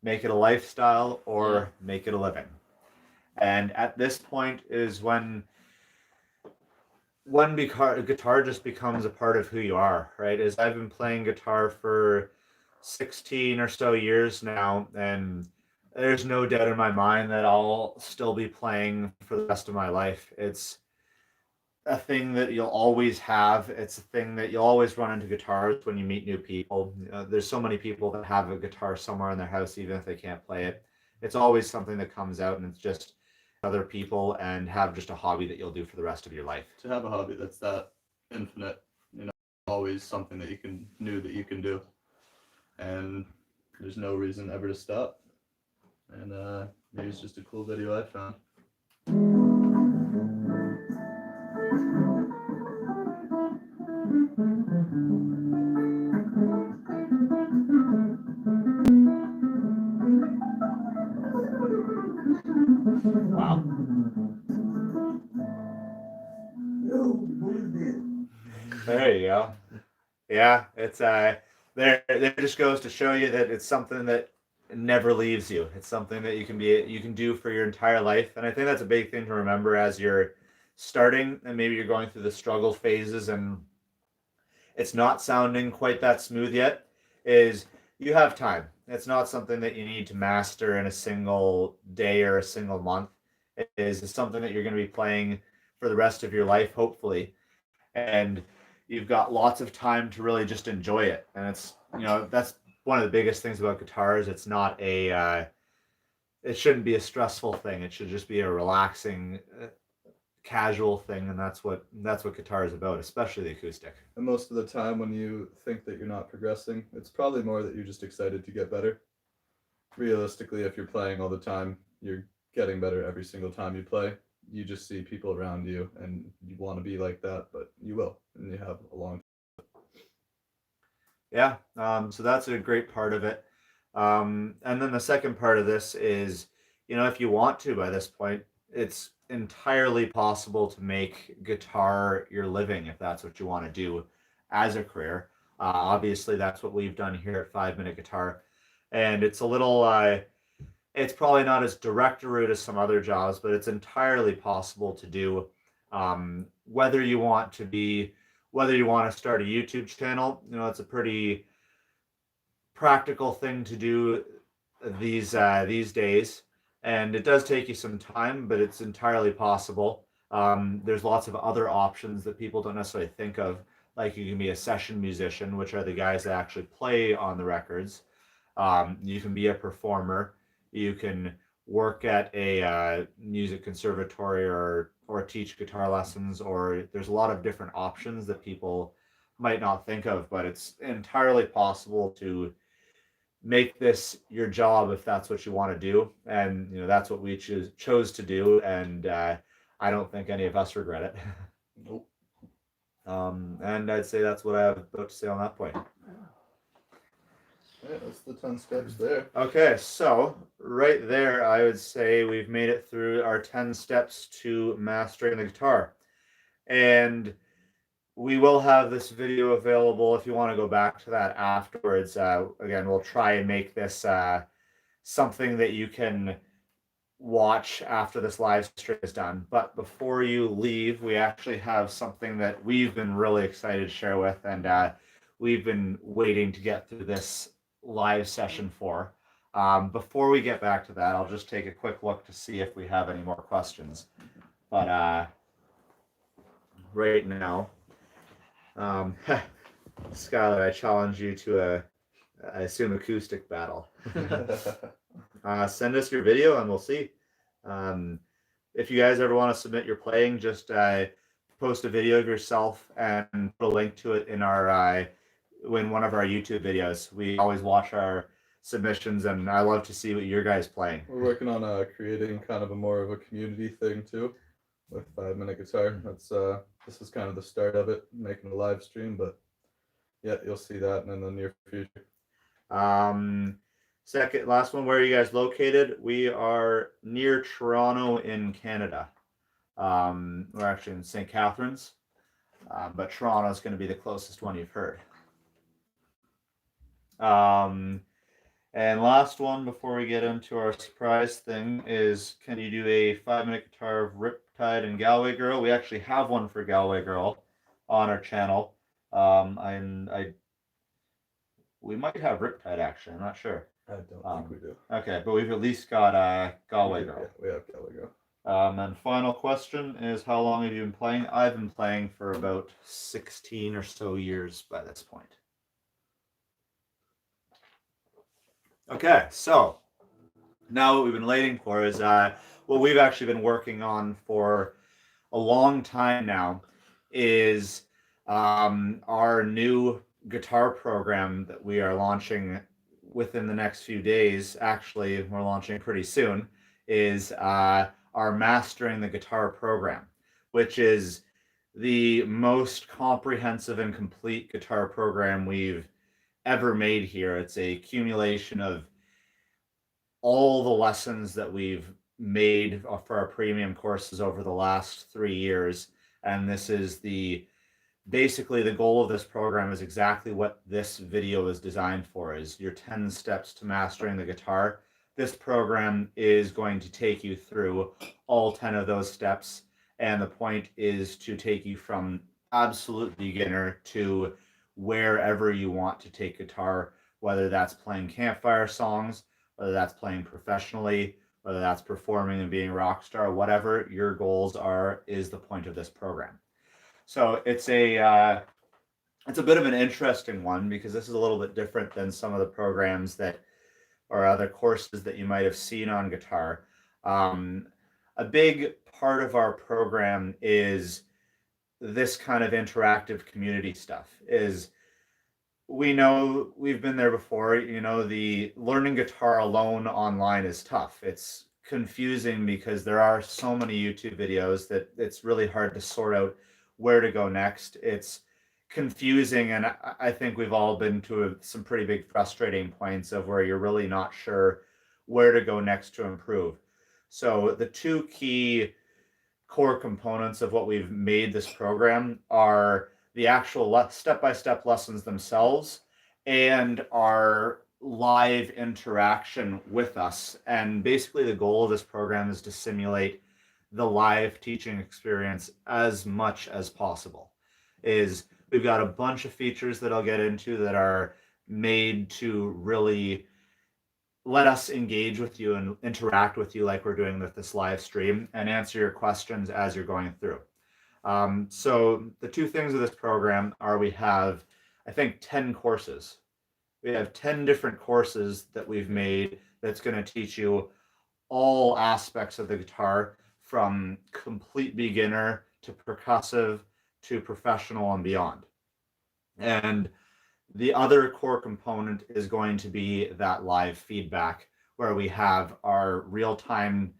make it a lifestyle or make it a living. And at this point is when guitar just becomes a part of who you are, right? As I've been playing guitar for 16 or so years now, and there's no doubt in my mind that I'll still be playing for the rest of my life. It's a thing that you'll always have. It's a thing that you'll always run into guitars when you meet new people. There's so many people that have a guitar somewhere in their house, even if they can't play it. It's always something that comes out, and it's just other people and have just a hobby that you'll do for the rest of your life. To have a hobby that's that infinite, always something that you can do, and there's no reason ever to stop. And maybe it's just a cool video I found. Wow. There you go. Yeah, it's there just goes to show you that it's something that never leaves you. It's something that you can do for your entire life. And I think that's a big thing to remember as you're starting and maybe you're going through the struggle phases and it's not sounding quite that smooth yet, is you have time. It's not something that you need to master in a single day or a single month. It's something that you're going to be playing for the rest of your life, hopefully. And you've got lots of time to really just enjoy it. And it's, that's one of the biggest things about guitars. It's not it shouldn't be a stressful thing. It should just be a relaxing, casual thing, and that's what guitar is about, especially the acoustic. And most of the time when you think that you're not progressing, it's probably more that you're just excited to get better. Realistically, if you're playing all the time, you're getting better every single time you play. You just see people around you and you want to be like that, but you will, and you have a long time. Yeah, so that's a great part of it. And then the second part of this is, if you want to by this point, it's entirely possible to make guitar your living if that's what you want to do as a career. Obviously, that's what we've done here at 5 Minute Guitar. And it's a little, it's probably not as direct a route as some other jobs, but it's entirely possible to do. Whether you want to start a YouTube channel, it's a pretty practical thing to do these days, and it does take you some time, but it's entirely possible. There's lots of other options that people don't necessarily think of, like you can be a session musician, which are the guys that actually play on the records. You can be a performer. You can work at a music conservatory or teach guitar lessons, or there's a lot of different options that people might not think of, but it's entirely possible to make this your job if that's what you want to do. And that's what we chose to do, and I don't think any of us regret it. Nope. And I'd say that's what I have about to say on that point. Yeah, that's the 10 steps there. Okay, so right there, I would say we've made it through our 10 steps to mastering the guitar. And we will have this video available if you want to go back to that afterwards. Again, we'll try and make this something that you can watch after this live stream is done. But before you leave, we actually have something that we've been really excited to share with, and we've been waiting to get through this live session for. Before we get back to that, I'll just take a quick look to see if we have any more questions. But right now, Skylar, I challenge you to I assume acoustic battle. Send us your video and we'll see. If you guys ever want to submit your playing, just post a video of yourself and put a link to it in our in one of our YouTube videos. We always watch our submissions, and I love to see what your guys playing. We're working on creating kind of more of a community thing too, with 5 Minute Guitar. That's this is kind of the start of it, making a live stream, but yeah, you'll see that in the near future. Last one, where are you guys located? We are near Toronto in Canada. We're actually in St. Catharines, but Toronto is going to be the closest one you've heard. And last one before we get into our surprise thing is, can you do a 5-minute guitar of Riptide and Galway Girl? We actually have one for Galway Girl on our channel. We might have Riptide actually. I'm not sure. I don't think we do. Okay, but we've at least got Galway Girl. Yeah, we have Galway Girl. And final question is, how long have you been playing? I've been playing for about 16 or so years by this point. Okay, so now what we've been waiting for is what we've actually been working on for a long time now is our new guitar program that we are launching within the next few days. Actually, we're launching pretty soon, is our Mastering the Guitar program, which is the most comprehensive and complete guitar program we've ever made here. It's a accumulation of all the lessons that we've made for our premium courses over the last 3 years. And this is basically the goal of this program is exactly what this video is designed for, is your 10 steps to mastering the guitar. This program is going to take you through all 10 of those steps. And the point is to take you from absolute beginner to wherever you want to take guitar, whether that's playing campfire songs, whether that's playing professionally, whether that's performing and being a rock star, whatever your goals are, is the point of this program. So it's a bit of an interesting one because this is a little bit different than some of the programs that or other courses that you might have seen on guitar. A big part of our program is this kind of interactive community stuff. Is we know we've been there before. You know, the learning guitar alone online is tough. It's confusing because there are so many YouTube videos that it's really hard to sort out where to go next. It's confusing, and I think we've all been to some pretty big frustrating points of where you're really not sure where to go next to improve. So the two key core components of what we've made this program are the actual step-by-step lessons themselves and our live interaction with us. And basically the goal of this program is to simulate the live teaching experience as much as possible. We've got a bunch of features that I'll get into that are made to really let us engage with you and interact with you like we're doing with this live stream and answer your questions as you're going through. So the two things of this program are we have, I think, 10 courses. We have 10 different courses that we've made that's going to teach you all aspects of the guitar, from complete beginner to percussive to professional and beyond. And the other core component is going to be that live feedback, where we have our real-time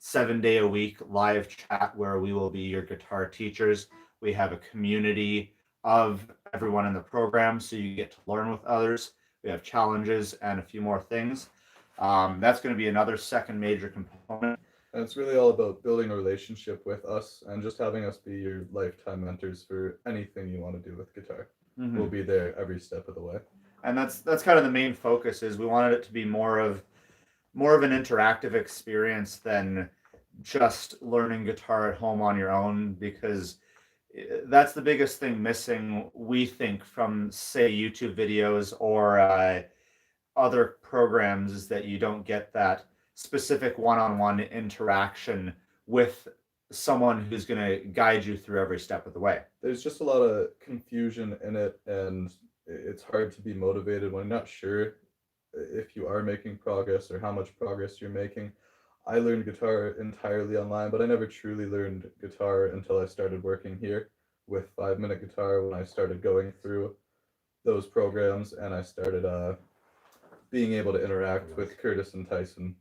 7-day-a-week live chat where we will be your guitar teachers. We have a community of everyone in the program, so you get to learn with others. We have challenges and a few more things. That's going to be another second major component. And it's really all about building a relationship with us and just having us be your lifetime mentors for anything you want to do with guitar. Mm-hmm. We'll be there every step of the way. And that's kind of the main focus, is we wanted it to be more of an interactive experience than just learning guitar at home on your own, because that's the biggest thing missing, we think, from, say, YouTube videos or other programs, is that you don't get that specific one-on-one interaction with someone who's going to guide you through every step of the way. There's just a lot of confusion in it, and it's hard to be motivated when you're not sure if you are making progress or how much progress you're making. I learned guitar entirely online, but I never truly learned guitar until I started working here with 5-minute guitar, when I started going through those programs and I started being able to interact with Curtis and Tyson.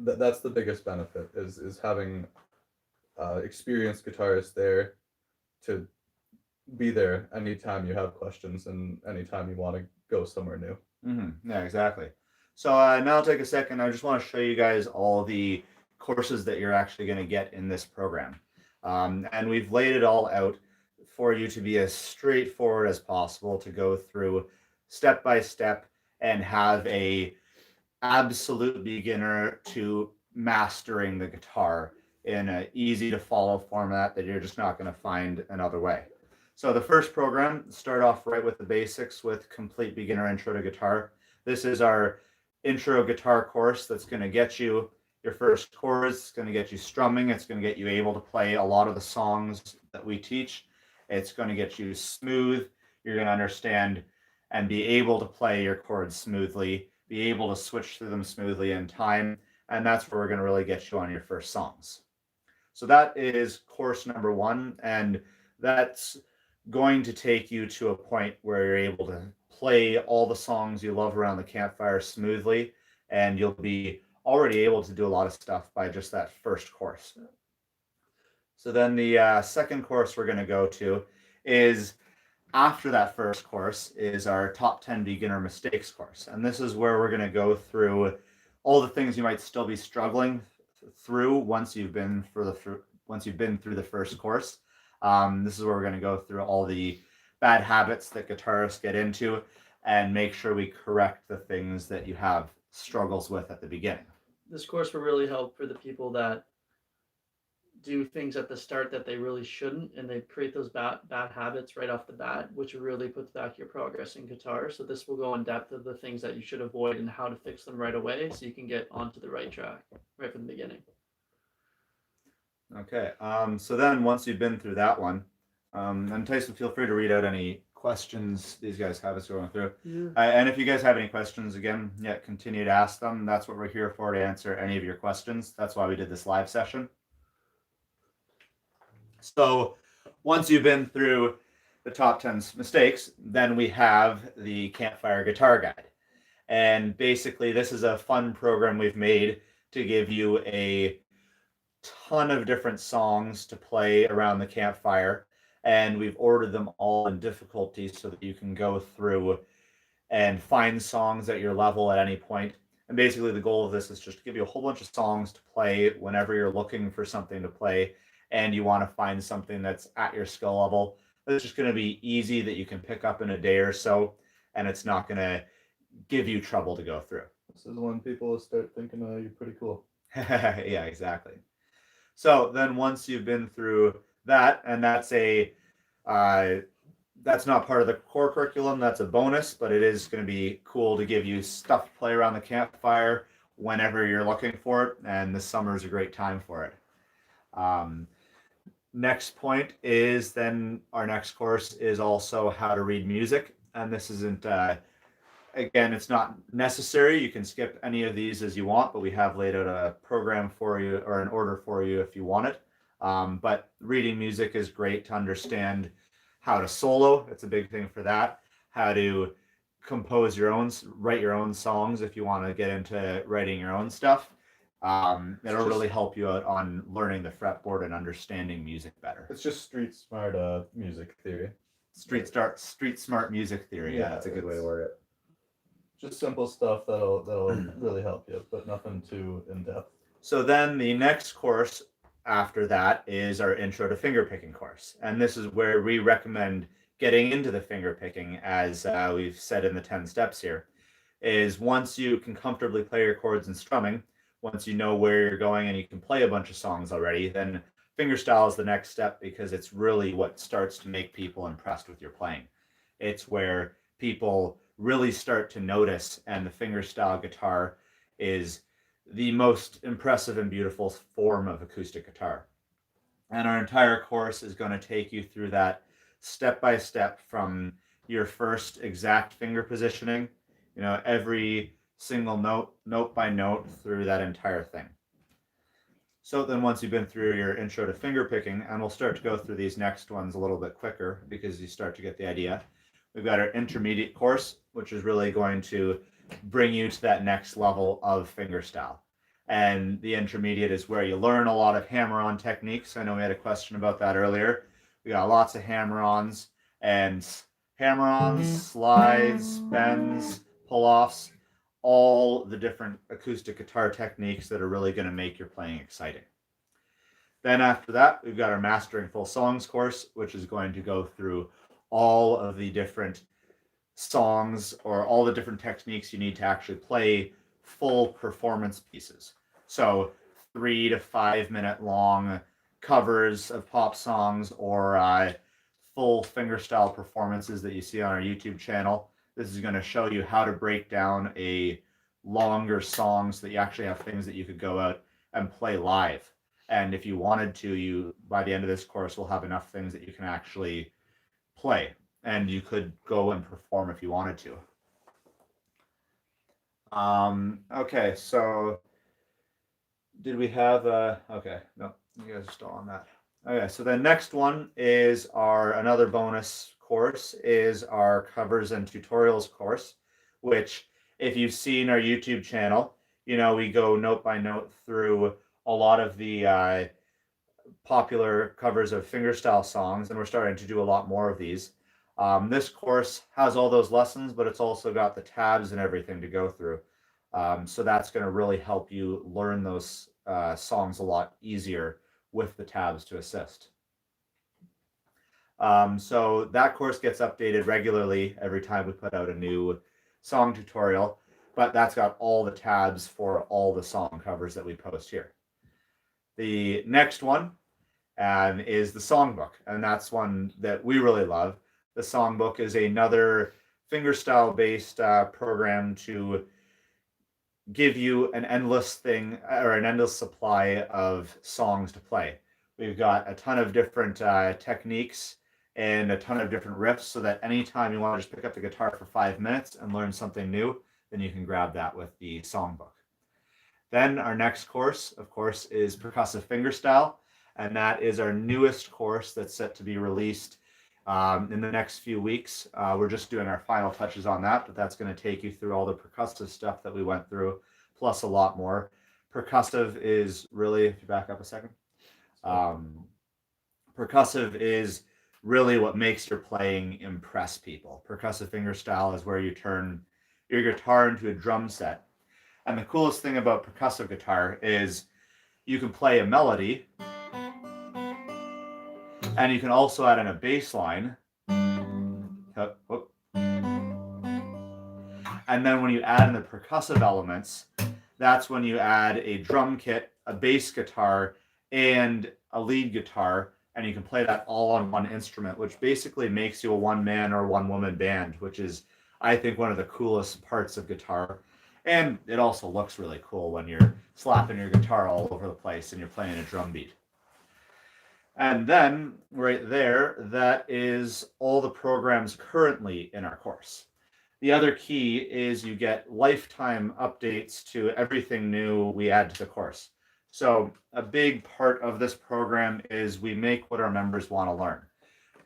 That's the biggest benefit, is having experienced guitarists there to be there anytime you have questions and anytime you want to go somewhere new. Mm-hmm. Yeah, exactly. So now I'll take a second. I just want to show you guys all the courses that you're actually going to get in this program. And we've laid it all out for you to be as straightforward as possible, to go through step by step and have a absolute beginner to mastering the guitar in an easy to follow format that you're just not going to find another way. So the first program, start off right with the basics with complete beginner intro to guitar. This is our intro guitar course that's going to get you your first chords. It's going to get you strumming. It's going to get you able to play a lot of the songs that we teach. It's going to get you smooth. You're going to understand and be able to play your chords smoothly, be able to switch through them smoothly in time. And that's where we're going to really get you on your first songs. So that is course number 1. And that's going to take you to a point where you're able to play all the songs you love around the campfire smoothly, and you'll be already able to do a lot of stuff by just that first course. So then the second course we're going to go to is after that first course is our top 10 beginner mistakes course. And this is where we're going to go through all the things you might still be struggling through once you've been through the first course. This is where we're going to go through all the bad habits that guitarists get into and make sure we correct the things that you have struggles with at the beginning. This course will really help for the people that do things at the start that they really shouldn't, and they create those bad habits right off the bat, which really puts back your progress in guitar. So this will go in depth of the things that you should avoid and how to fix them right away so you can get onto the right track right from the beginning. Okay, so then once you've been through that one, and Tyson, feel free to read out any questions these guys have as we're going through. Yeah. And if you guys have any questions, again, continue to ask them. That's what we're here for, to answer any of your questions. That's why we did this live session. So once you've been through the top 10 mistakes, then we have the Campfire Guitar Guide. And basically, this is a fun program we've made to give you a ton of different songs to play around the campfire, and we've ordered them all in difficulty so that you can go through and find songs at your level at any point. And basically the goal of this is just to give you a whole bunch of songs to play whenever you're looking for something to play and you want to find something that's at your skill level. It's just going to be easy, that you can pick up in a day or so, and it's not going to give you trouble to go through. This is when people start thinking, you're pretty cool. Yeah, exactly. So then once you've been through that, and that's not part of the core curriculum, that's a bonus, but it is going to be cool to give you stuff to play around the campfire whenever you're looking for it, and this summer is a great time for it. Next point is then our next course is also how to read music, and this isn't again, it's not necessary. You can skip any of these as you want, but we have laid out a program for you, or an order for you if you want it. But reading music is great to understand how to solo. It's a big thing for that. How to compose your own, write your own songs if you want to get into writing your own stuff. It'll really help you out on learning the fretboard and understanding music better. It's just street smart music theory. Street smart music theory. Yeah, that's a good way to word it. Just simple stuff that'll really help you, but nothing too in depth. So then the next course after that is our intro to fingerpicking course, and this is where we recommend getting into the fingerpicking, as we've said in the 10 steps here. Is once you can comfortably play your chords and strumming, once you know where you're going and you can play a bunch of songs already, then fingerstyle is the next step, because it's really what starts to make people impressed with your playing. It's where people really start to notice, and the fingerstyle guitar is the most impressive and beautiful form of acoustic guitar. And our entire course is going to take you through that step by step, from your first exact finger positioning, every single note by note, through that entire thing. So then once you've been through your intro to fingerpicking, and we'll start to go through these next ones a little bit quicker because you start to get the idea. We've got our intermediate course, which is really going to bring you to that next level of fingerstyle. And the intermediate is where you learn a lot of hammer-on techniques. I know we had a question about that earlier. We got lots of hammer-ons, and hammer-ons, slides, bends, pull-offs, all the different acoustic guitar techniques that are really going to make your playing exciting. Then after that, we've got our Mastering Full Songs course, which is going to go through all of the different songs or all the different techniques you need to actually play full performance pieces. So 3 to 5 minute long covers of pop songs or full fingerstyle performances that you see on our YouTube channel. This is going to show you how to break down a longer song so that you actually have things that you could go out and play live. And if you wanted to, you by the end of this course will have enough things that you can actually play, and you could go and perform if you wanted to. Okay, so did we have okay, no, you guys are still on that. Okay, so the next one is another bonus course is our covers and tutorials course, which if you've seen our YouTube channel, you know, we go note by note through a lot of the popular covers of fingerstyle songs, and we're starting to do a lot more of these. This course has all those lessons, but it's also got the tabs and everything to go through. So that's going to really help you learn those songs a lot easier with the tabs to assist. So that course gets updated regularly every time we put out a new song tutorial, but that's got all the tabs for all the song covers that we post here. The next one is the songbook, and that's one that we really love. The songbook is another fingerstyle based program to give you an endless thing or an endless supply of songs to play. We've got a ton of different techniques and a ton of different riffs, so that anytime you want to just pick up the guitar for 5 minutes and learn something new, then you can grab that with the songbook. Then our next course, of course, is Percussive Fingerstyle, and that is our newest course that's set to be released in the next few weeks. We're just doing our final touches on that, but that's going to take you through all the percussive stuff that we went through, plus a lot more. Percussive is really, if you back up a second, percussive is really what makes your playing impress people. Percussive fingerstyle is where you turn your guitar into a drum set. And the coolest thing about percussive guitar is you can play a melody, and you can also add in a bass line. And then when you add in the percussive elements, that's when you add a drum kit, a bass guitar, and a lead guitar, and you can play that all on one instrument, which basically makes you a one-man or one-woman band, which is, I think, one of the coolest parts of guitar. And it also looks really cool when you're slapping your guitar all over the place and you're playing a drum beat. And then right there, that is all the programs currently in our course. The other key is you get lifetime updates to everything new we add to the course. So a big part of this program is we make what our members want to learn.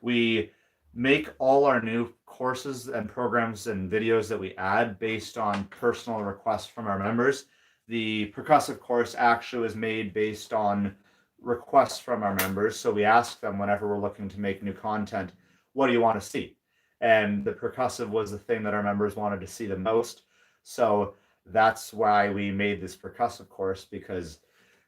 We make all our new courses and programs and videos that we add based on personal requests from our members. The percussive course actually was made based on requests from our members. So we ask them whenever we're looking to make new content, what do you want to see? And the percussive was the thing that our members wanted to see the most. So that's why we made this percussive course, because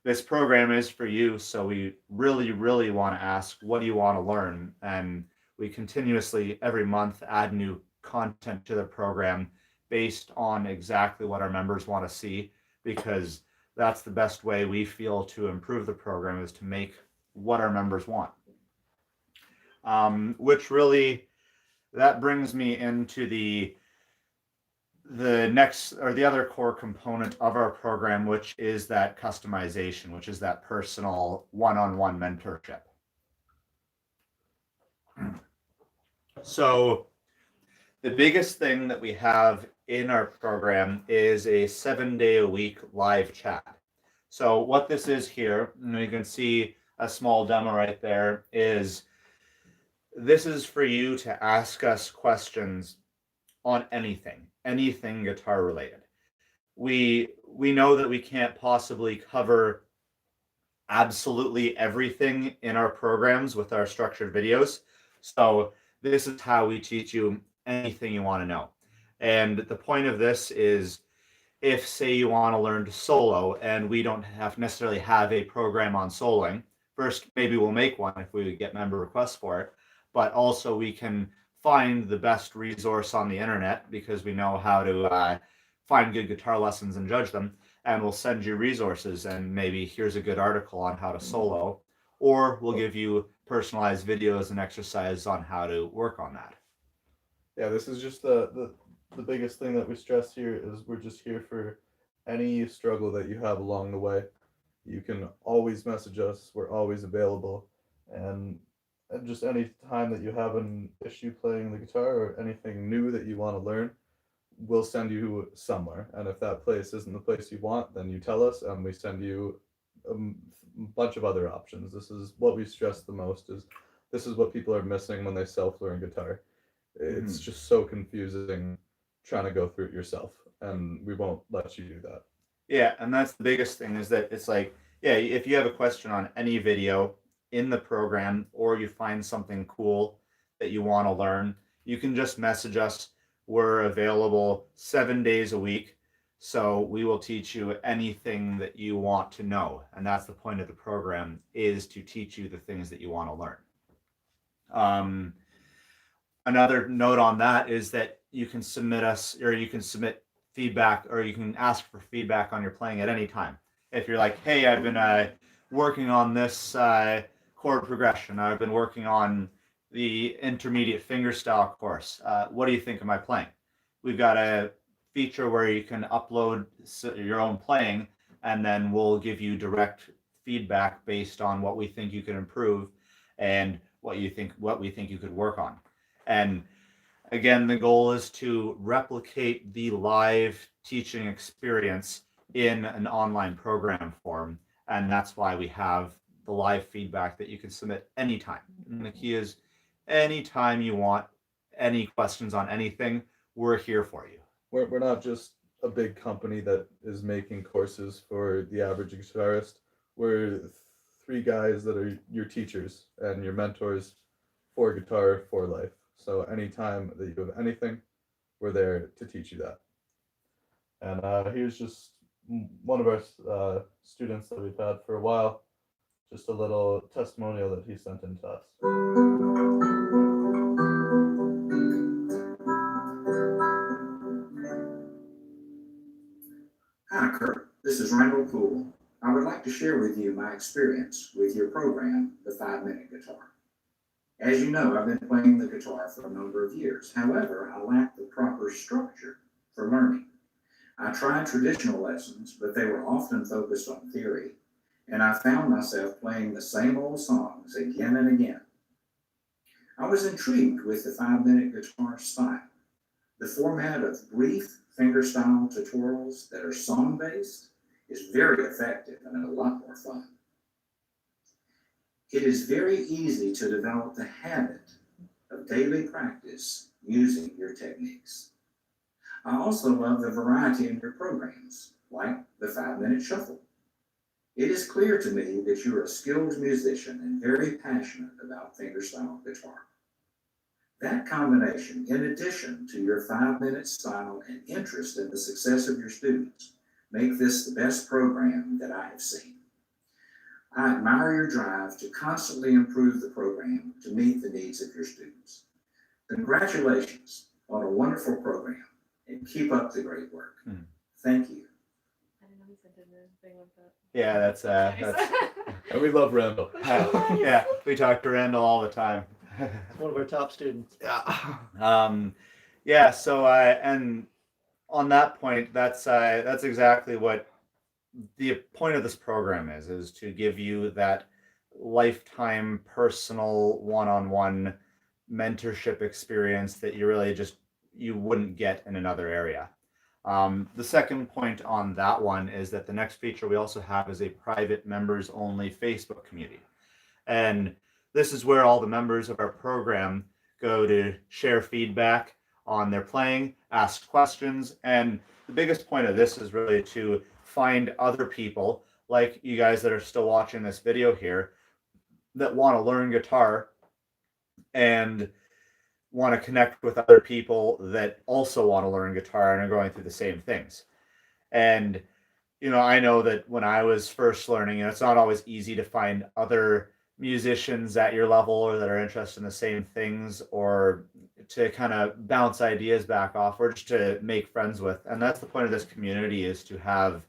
this program is for you. So we really, really want to ask, what do you want to learn? And we continuously, every month, add new content to the program based on exactly what our members want to see, because that's the best way we feel to improve the program, is to make what our members want. Which really, that brings me into the next, or the other core component of our program, which is that customization, which is that personal one-on-one mentorship. So the biggest thing that we have in our program is a 7-day-a-week live chat. So what this is here, and you can see a small demo right there, is this is for you to ask us questions on anything guitar related. We know that we can't possibly cover absolutely everything in our programs with our structured videos. So this is how we teach you anything you want to know. And the point of this is, if say you want to learn to solo and we don't necessarily have a program on soloing, first maybe we'll make one if we get member requests for it, but also we can find the best resource on the internet because we know how to find good guitar lessons and judge them. And we'll send you resources, and maybe here's a good article on how to solo, or we'll give you personalized videos and exercises on how to work on that. Yeah, this is just the biggest thing that we stress here is we're just here for any struggle that you have along the way. You can always message us. We're always available. And just any time that you have an issue playing the guitar or anything new that you want to learn, we'll send you somewhere. And if that place isn't the place you want, then you tell us and we send you a bunch of other options. This is what we stress the most, is this is what people are missing when they self-learn guitar. It's just so confusing trying to go through it yourself, and we won't let you do that. Yeah, and that's the biggest thing, is that it's like, yeah, if you have a question on any video in the program, or you find something cool that you want to learn, you can just message us. We're available 7 days a week, so we will teach you anything that you want to know. And that's the point of the program, is to teach you the things that you want to learn. Another note on that is that you can submit feedback, or you can ask for feedback on your playing at any time. If you're like, hey, I've been working on this chord progression, I've been working on the intermediate fingerstyle course, what do you think of my playing? We've got a feature where you can upload your own playing, and then we'll give you direct feedback based on what we think you can improve and what we think you could work on. And again, the goal is to replicate the live teaching experience in an online program form. And that's why we have the live feedback that you can submit anytime. And the key is, anytime you want any questions on anything, we're here for you. We're not just a big company that is making courses for the average guitarist. We're three guys that are your teachers and your mentors for guitar, for life. So anytime that you have anything, we're there to teach you that. And here's just one of our students that we've had for a while, just a little testimonial that he sent in to us. Hi, Kurt. This is Randall Poole. I would like to share with you my experience with your program, The 5-Minute Guitar. As you know, I've been playing the guitar for a number of years. However, I lack the proper structure for learning. I tried traditional lessons, but they were often focused on theory, and I found myself playing the same old songs again and again. I was intrigued with the 5-minute guitar style. The format of brief fingerstyle tutorials that are song-based is very effective and a lot more fun. It is very easy to develop the habit of daily practice using your techniques. I also love the variety in your programs, like the 5-minute shuffle. It is clear to me that you are a skilled musician and very passionate about fingerstyle guitar. That combination, in addition to your 5-minute style and interest in the success of your students, make this the best program that I have seen. I admire your drive to constantly improve the program to meet the needs of your students. Congratulations on a wonderful program, and keep up the great work. Thank you. I didn't know he said anything like that. Yeah, that's And we love Randall. yeah, we talk to Randall all the time. One of our top students. Yeah. So and on that point, that's exactly what the point of this program is to give you that lifetime personal one-on-one mentorship experience that you wouldn't get in another area. The second point on that one is that the next feature we also have is a private members only Facebook community. And this is where all the members of our program go to share feedback on their playing, ask questions, and the biggest point of this is really to find other people like you guys that are still watching this video here that want to learn guitar and want to connect with other people that also want to learn guitar and are going through the same things. And I know that when I was first learning, it's not always easy to find other musicians at your level or that are interested in the same things, or to kind of bounce ideas back off or just to make friends with. And that's the point of this community, is to have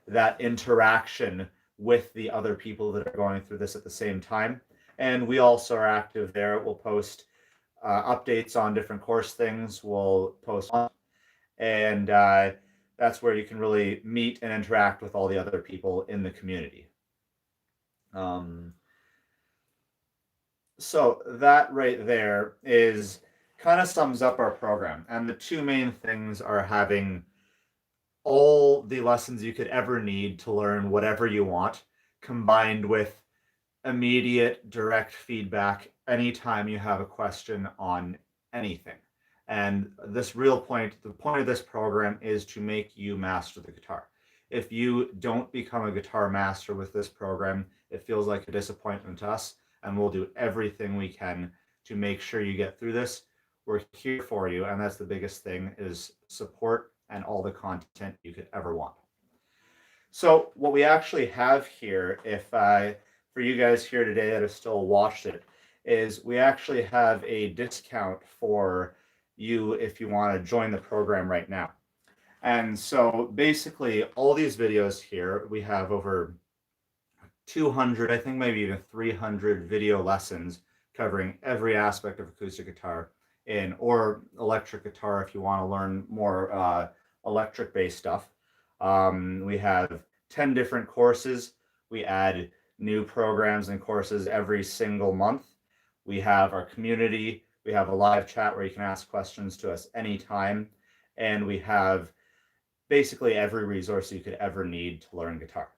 that interaction with the other people that are going through this at the same time. And we also are active there. We'll post updates on different course things. We'll post on, and that's where you can really meet and interact with all the other people in the community. So that right there is kind of sums up our program. And the two main things are having all the lessons you could ever need to learn whatever you want, combined with immediate direct feedback anytime you have a question on anything. And this real point, the point of this program is to make you master the guitar. If you don't become a guitar master with this program, it feels like a disappointment to us, and we'll do everything we can to make sure you get through this. We're here for you, and that's the biggest thing, is support and all the content you could ever want. So what we actually have here, if for you guys here today that have still watched it, is we actually have a discount for you if you want to join the program right now. And so basically all these videos here, we have over 200, I think maybe even 300 video lessons covering every aspect of acoustic guitar or electric guitar if you want to learn more electric based stuff. We have 10 different courses. We add new programs and courses every single month. We have our community. We have a live chat where you can ask questions to us anytime. And we have basically every resource you could ever need to learn guitar.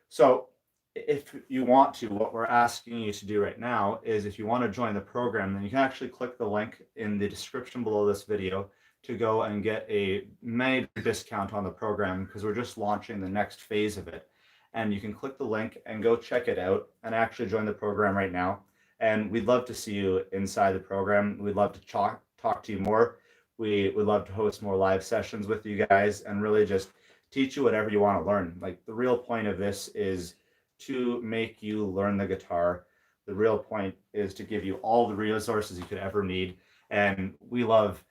So if you want to, what we're asking you to do right now is, if you want to join the program, then you can actually click the link in the description below this video to go and get a major discount on the program, because we're just launching the next phase of it. And you can click the link and go check it out and actually join the program right now. And we'd love to see you inside the program. We'd love to talk to you more. We would love to host more live sessions with you guys and really just teach you whatever you want to learn. Like, the real point of this is to make you learn the guitar. The real point is to give you all the resources you could ever need. And we love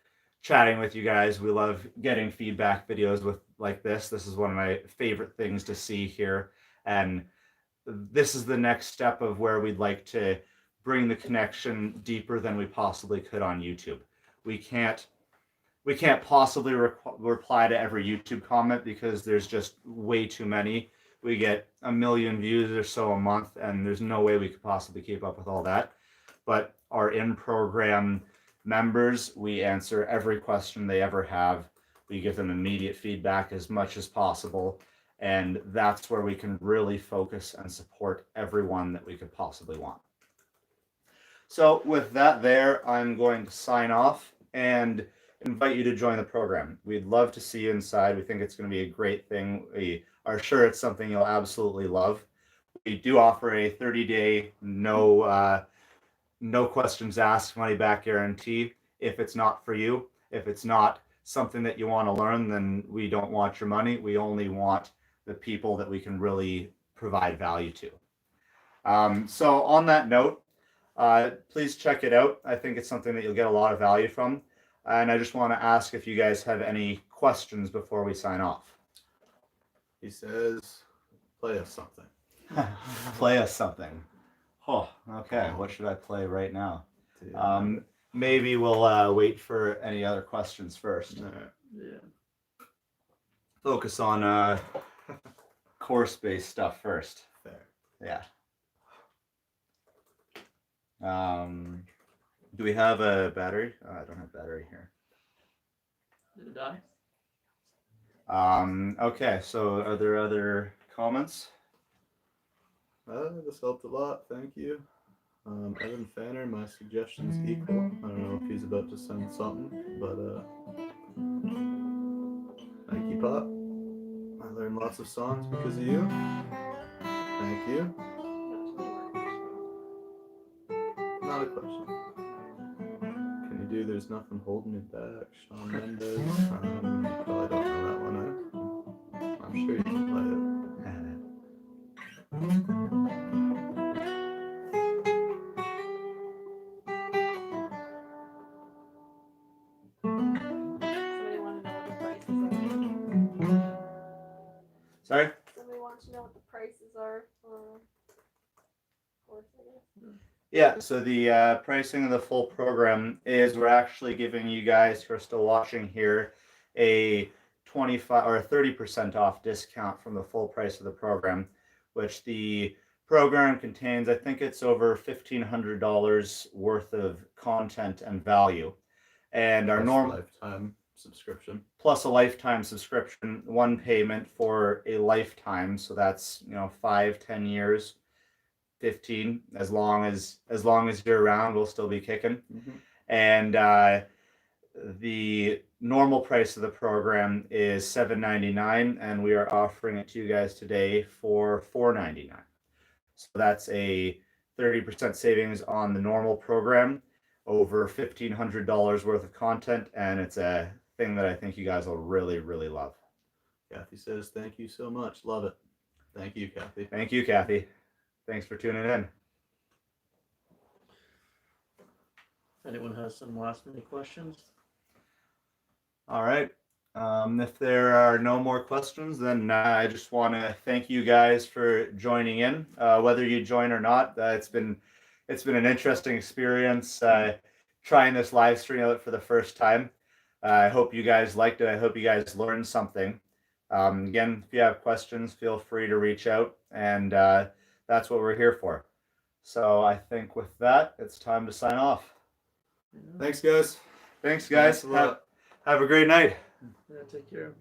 chatting with you guys. We love getting feedback videos like this. This is one of my favorite things to see here. And this is the next step of where we'd like to bring the connection deeper than we possibly could on YouTube. We can't possibly reply to every YouTube comment because there's just way too many. We get 1 million views or so a month, and there's no way we could possibly keep up with all that. But our in-program members, we answer every question they ever have. We give them immediate feedback as much as possible, and that's where we can really focus and support everyone that we could possibly want. So with that there, I'm going to sign off and invite you to join the program. We'd love to see you inside. We think it's going to be a great thing. We are sure it's something you'll absolutely love. We do offer a 30-day no questions asked, money back guarantee. If it's not for you, if it's not something that you want to learn, then we don't want your money. We only want the people that we can really provide value to. So on that note, please check it out. I think it's something that you'll get a lot of value from. And I just want to ask if you guys have any questions before we sign off. He says, play us something. Play us something. Oh, okay. What should I play right now? Maybe we'll wait for any other questions first. Yeah. Focus on course-based stuff first. Fair. Yeah. Do we have a battery? Oh, I don't have battery here. Did it die? Okay, so are there other comments? This helped a lot. Thank you. Evan Fanner, my suggestion's equal. I don't know if he's about to send something, but thank you, Pop. I learned lots of songs because of you. Thank you. Not a question. Can you do There's Nothing Holding Me Back? Shawn Mendes. You probably don't know that one, eh? I'm sure you can play it. Yeah, so the pricing of the full program is we're actually giving you guys who are still watching here a 25 or 30% off discount from the full price of the program, which the program contains, I think it's over $1,500 worth of content and value. And our Plus normal lifetime subscription. plus a lifetime subscription, one payment for a lifetime. So that's 5, 10 years, 15, as long as you're around, we'll still be kicking. And the normal price of the program is $7.99, and we are offering it to you guys today for $4.99. So that's a 30% savings on the normal program, over $1,500 worth of content, and it's a thing that I think you guys will really, really love. Kathy says, thank you so much. Love it. Thank you, Kathy. Thank you, Kathy. Thanks for tuning in. If anyone has some last minute questions. All right. If there are no more questions, then I just want to thank you guys for joining in. Whether you join or not, it's been an interesting experience trying this live stream out for the first time. I hope you guys liked it. I hope you guys learned something. Again, if you have questions, feel free to reach out, and that's what we're here for. So I think with that, it's time to sign off. Thanks, guys. Thanks, guys. Thanks a lot. Have a great night. Yeah, take care.